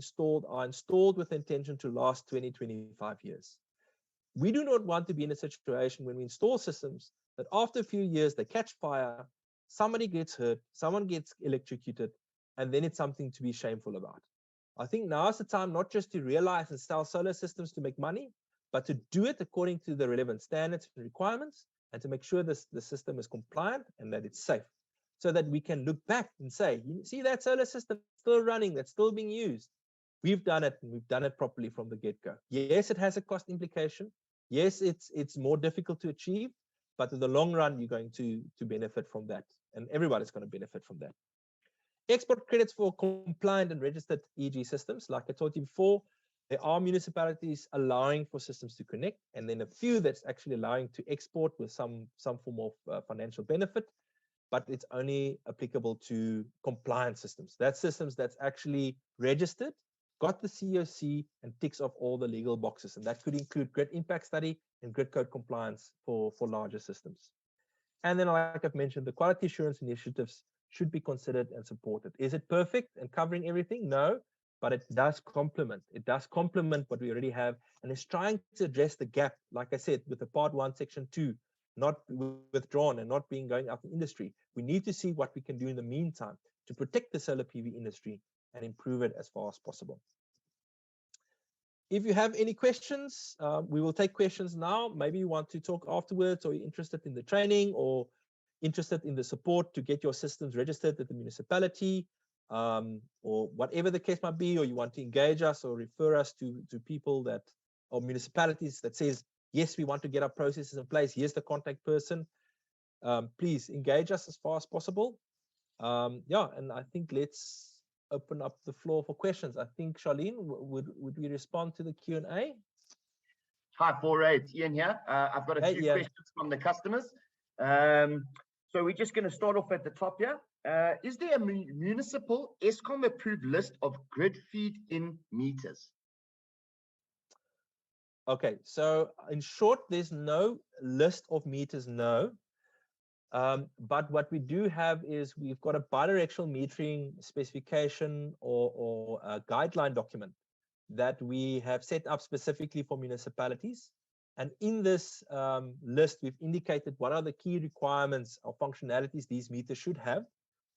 are installed with the intention to last 20, 25 years. We do not want to be in a situation when we install systems that after a few years, they catch fire, somebody gets hurt, someone gets electrocuted, and then it's something to be shameful about. I think now is the time not just to realize and sell solar systems to make money, but to do it according to the relevant standards and requirements, and to make sure the system is compliant and that it's safe, so that we can look back and say, you see that solar system still running, that's still being used. We've done it, and we've done it properly from the get-go. Yes, it has a cost implication. Yes, it's more difficult to achieve, but in the long run, you're going to benefit from that, and everybody's going to benefit from that. Export credits for compliant and registered EEG systems. Like I told you before, there are municipalities allowing for systems to connect, and then a few that's actually allowing to export with some form of financial benefit. but it's only applicable to compliance systems. That's systems that's actually registered, got the COC, and ticks off all the legal boxes. And that could include grid impact study and grid code compliance for larger systems. And then, like I've mentioned, the quality assurance initiatives should be considered and supported. Is it perfect and covering everything? No, but it does complement. It does complement what we already have, and it's trying to address the gap, like I said, with the Part 1, Section 2, not withdrawn and not being going up in industry. We need to see what we can do in the meantime to protect the solar PV industry and improve it as far as possible. If you have any questions, we will take questions now. Maybe you want to talk afterwards, or you're interested in the training or interested in the support to get your systems registered at the municipality, or whatever the case might be, or you want to engage us or refer us to people that, or municipalities that says, yes, we want to get our processes in place. Here's the contact person. Please engage us as far as possible. Yeah, and I think let's open up the floor for questions. I think, Charlene, would we respond to the Q&A? Hi, Bora, it's Ian here. I've got a few questions from the customers. So we're just going to start off at the top here. Is there a municipal ESCOM approved list of grid feed-in meters? Okay, so in short, there's no list of meters, no. But what we do have is we've got a bidirectional metering specification or a guideline document that we have set up specifically for municipalities. And in this list, we've indicated what are the key requirements or functionalities these meters should have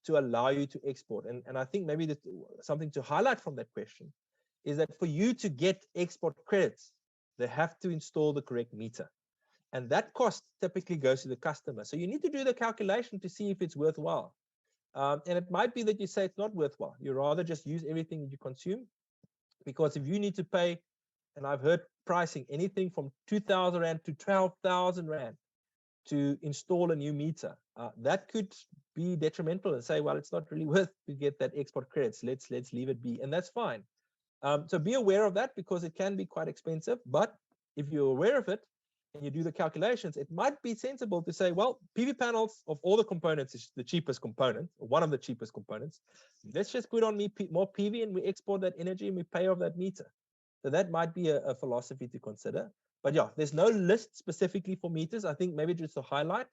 to allow you to export. And I think maybe something to highlight from that question is that for you to get export credits, they have to install the correct meter. And that cost typically goes to the customer. So you need to do the calculation to see if it's worthwhile. And it might be that you say it's not worthwhile. You rather just use everything you consume. Because if you need to pay, and I've heard pricing anything from 2,000 Rand to 12,000 Rand to install a new meter, that could be detrimental and say, well, it's not really worth to get that export credits. Let's leave it be. And that's fine. So be aware of that because it can be quite expensive. But if you're aware of it, and you do the calculations, it might be sensible to say, well, PV panels of all the components is the cheapest component, or one of the cheapest components. Let's just put on more PV and we export that energy and we pay off that meter. So that might be a philosophy to consider. But yeah, there's no list specifically for meters. I think maybe just to highlight,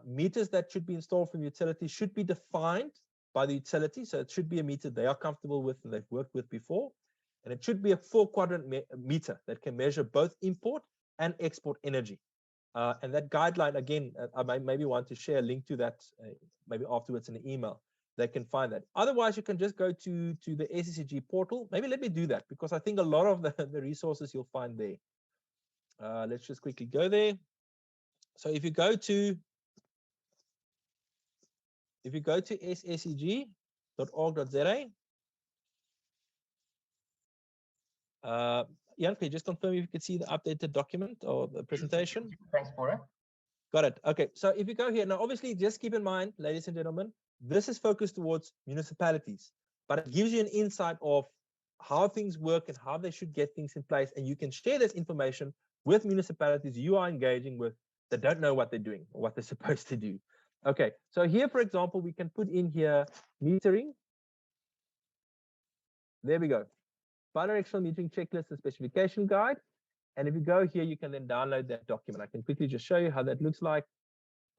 meters that should be installed from utilities should be defined by the utility. So it should be a meter they are comfortable with and they've worked with before. And it should be a 4-quadrant meter that can measure both import and export energy. And that guideline, again, I maybe want to share a link to that maybe afterwards in the email. They can find that. Otherwise, you can just go to the SACG portal. Maybe let me do that because I think a lot of the resources you'll find there. Let's just quickly go there. So if you go to sacg.org.za, Jan, can you just confirm if you could see the updated document or the presentation? Thanks, Bora. Got it. Okay, so if you go here, now obviously just keep in mind, ladies and gentlemen, this is focused towards municipalities, but it gives you an insight of how things work and how they should get things in place. And you can share this information with municipalities you are engaging with that don't know what they're doing or what they're supposed to do. Okay, so here, for example, we can put in here metering. There we go. Bidirectional metering checklist and specification guide. And if you go here, you can then download that document. I can quickly just show you how that looks like.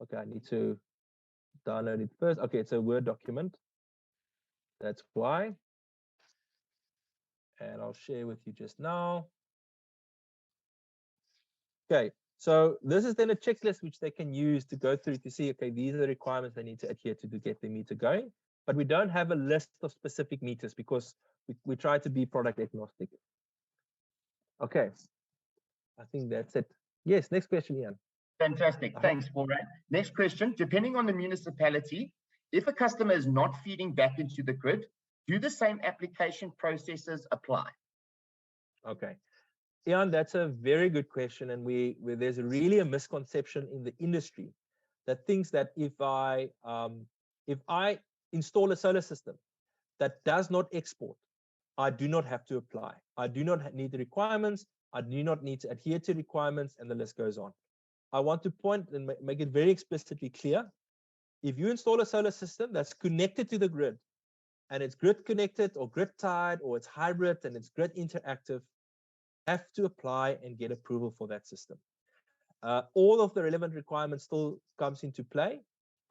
Okay, I need to download it first. Okay, it's a Word document. That's why. And I'll share with you just now. Okay, so this is then a checklist which they can use to go through to see, okay, these are the requirements they need to adhere to get the meter going. But we don't have a list of specific meters because we try to be product agnostic. Okay, I think that's it. Yes, next question, Ian. Fantastic. Thanks, Bora. Next question. Depending on the municipality, if a customer is not feeding back into the grid, do the same application processes apply? Okay. Ian, that's a very good question. And there's really a misconception in the industry that thinks that if I install a solar system that does not export, I do not have to apply. I do not need the requirements. I do not need to adhere to requirements, and the list goes on. I want to point and make it very explicitly clear If you install a solar system that's connected to the grid, and it's grid connected or grid tied, or it's hybrid and it's grid interactive, have to apply and get approval for that system. All of the relevant requirements still comes into play.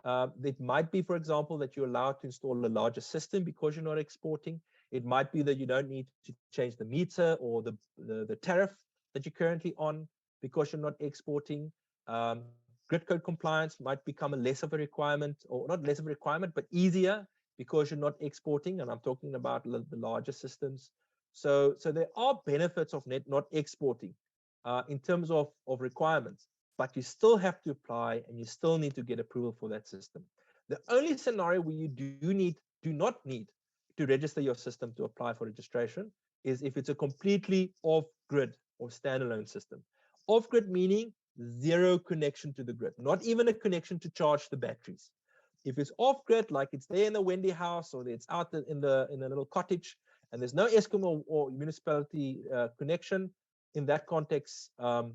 It might be, for example, that you're allowed to install a larger system because you're not exporting. It might be that you don't need to change the meter or the tariff that you're currently on because you're not exporting. Grid code compliance might become a less of a requirement, or not less of a requirement, but easier because you're not exporting, and I'm talking about the larger systems. So there are benefits of not exporting in terms of requirements, but you still have to apply and you still need to get approval for that system. The only scenario where you do not need to register your system to apply for registration is if it's a completely off-grid or standalone system. Off-grid meaning zero connection to the grid, not even a connection to charge the batteries. If it's off-grid, like it's there in the Wendy house or it's out in a little cottage, and there's no Eskom or municipality connection, in that context, the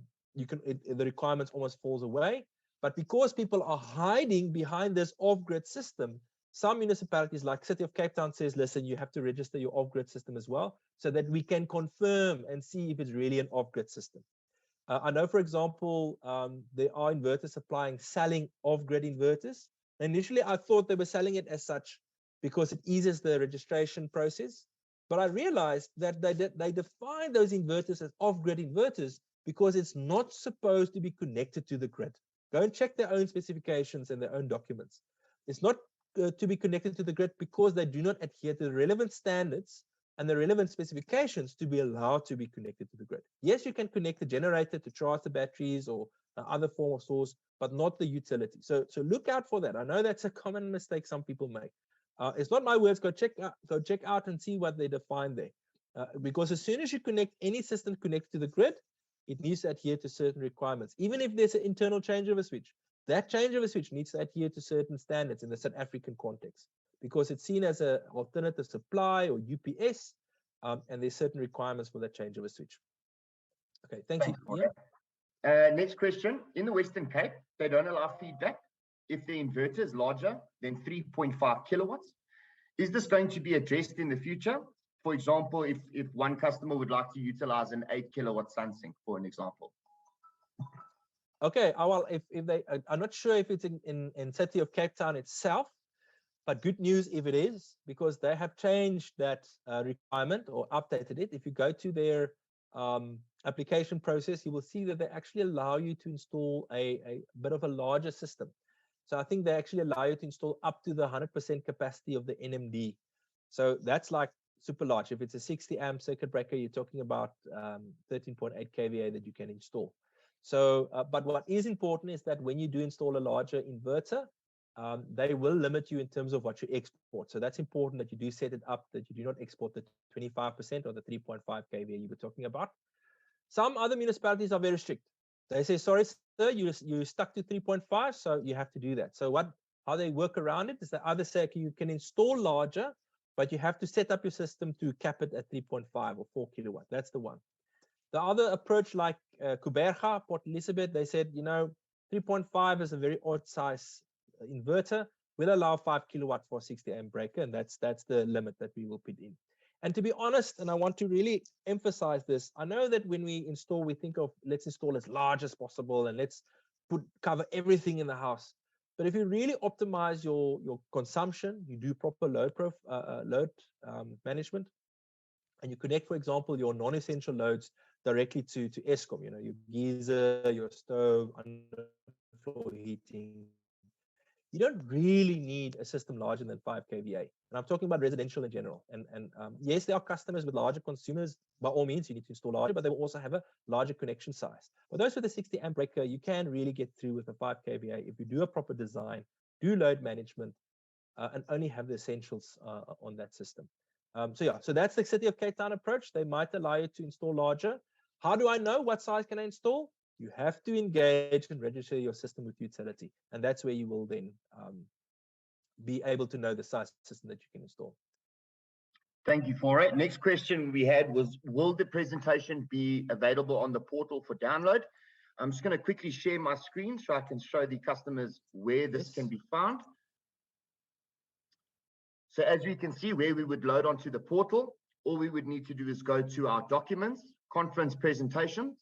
requirements almost falls away. But because people are hiding behind this off-grid system, some municipalities like City of Cape Town says, listen, you have to register your off-grid system as well, so that we can confirm and see if it's really an off-grid system. I know, for example, there are inverters selling off-grid inverters. Initially, I thought they were selling it as such because it eases the registration process. But I realized that they define those inverters as off-grid inverters because it's not supposed to be connected to the grid. Go and check their own specifications and their own documents. It's not to be connected to the grid because they do not adhere to the relevant standards and the relevant specifications to be allowed to be connected to the grid. Yes, you can connect the generator to charge the batteries or other form of source, but not the utility. So look out for that. I know that's a common mistake some people make. It's not my words. Go check out and see what they define there. Because as soon as you connect any system connected to the grid, it needs to adhere to certain requirements. Even if there's an internal changeover switch, that changeover switch needs to adhere to certain standards in the South African context, because it's seen as an alternative supply or UPS, and there's certain requirements for that changeover switch. Okay, thank you. Yeah. Next question. In the Western Cape, they don't allow feedback if the inverter is larger than 3.5 kilowatts. Is this going to be addressed in the future? For example, if one customer would like to utilize an 8 kilowatt SunSync, for an example. Okay, well, if they, I'm not sure if it's in City of Cape Town itself, but good news if it is, because they have changed that requirement or updated it. If you go to their application process, you will see that they actually allow you to install a bit of a larger system. So I think they actually allow you to install up to the 100% capacity of the NMD. So that's like super large. If it's a 60 amp circuit breaker, you're talking about 13.8 kVA that you can install. So, but what is important is that when you do install a larger inverter, they will limit you in terms of what you export. So that's important that you do set it up, that you do not export the 25% or the 3.5 kVA you were talking about. Some other municipalities are very strict. They say, sorry, sir, you're stuck to 3.5, so you have to do that. So how they work around it is that either say, okay, you can install larger, but you have to set up your system to cap it at 3.5 or 4 kilowatt. That's the one. The other approach, like Kuberga, Port Elizabeth, they said, 3.5 is a very odd size inverter. We'll allow 5 kilowatt for a 60 amp breaker, and that's the limit that we will put in. And to be honest, and I want to really emphasize this, I know that when we install, we think of let's install as large as possible and let's cover everything in the house. But if you really optimize your consumption, you do proper load management, and you connect, for example, your non-essential loads directly to Eskom, your geyser, your stove, underfloor heating, you don't really need a system larger than 5 kVA. And I'm talking about residential in general. And yes, there are customers with larger consumers. By all means, you need to install larger, but they will also have a larger connection size. But those with a 60 amp breaker, you can really get through with a 5 kVA if you do a proper design, do load management, and only have the essentials on that system. So that's the City of Cape Town approach. They might allow you to install larger. How do I know what size can I install? You have to engage and register your system with utility. And that's where you will then be able to know the size system that you can install. Thank you for it. Next question we had was, will the presentation be available on the portal for download? I'm just going to quickly share my screen so I can show the customers where this can be found. So as you can see, where we would load onto the portal, all we would need to do is go to our documents, conference presentations,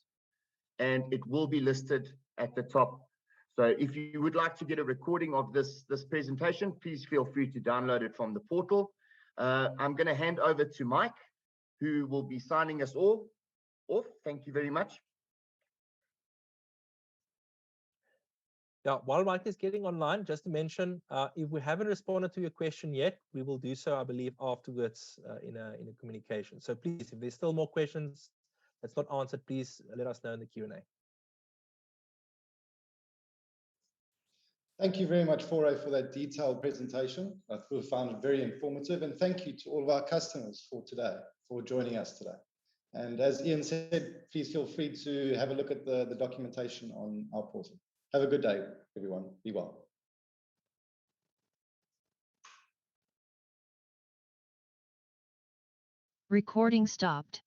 and it will be listed at the top. So if you would like to get a recording of this presentation, please feel free to download it from the portal. I'm going to hand over to Mike, who will be signing us all off. Thank you very much. Yeah, while Mike is getting online, just to mention, if we haven't responded to your question yet, we will do so, I believe, afterwards in a communication. So please, if there's still more questions that's not answered, please let us know in the Q&A. Thank you very much, Fore, for that detailed presentation. I found it very informative, and thank you to all of our customers for today, for joining us today. And as Ian said, please feel free to have a look at the documentation on our portal. Have a good day, everyone. Be well. Recording stopped.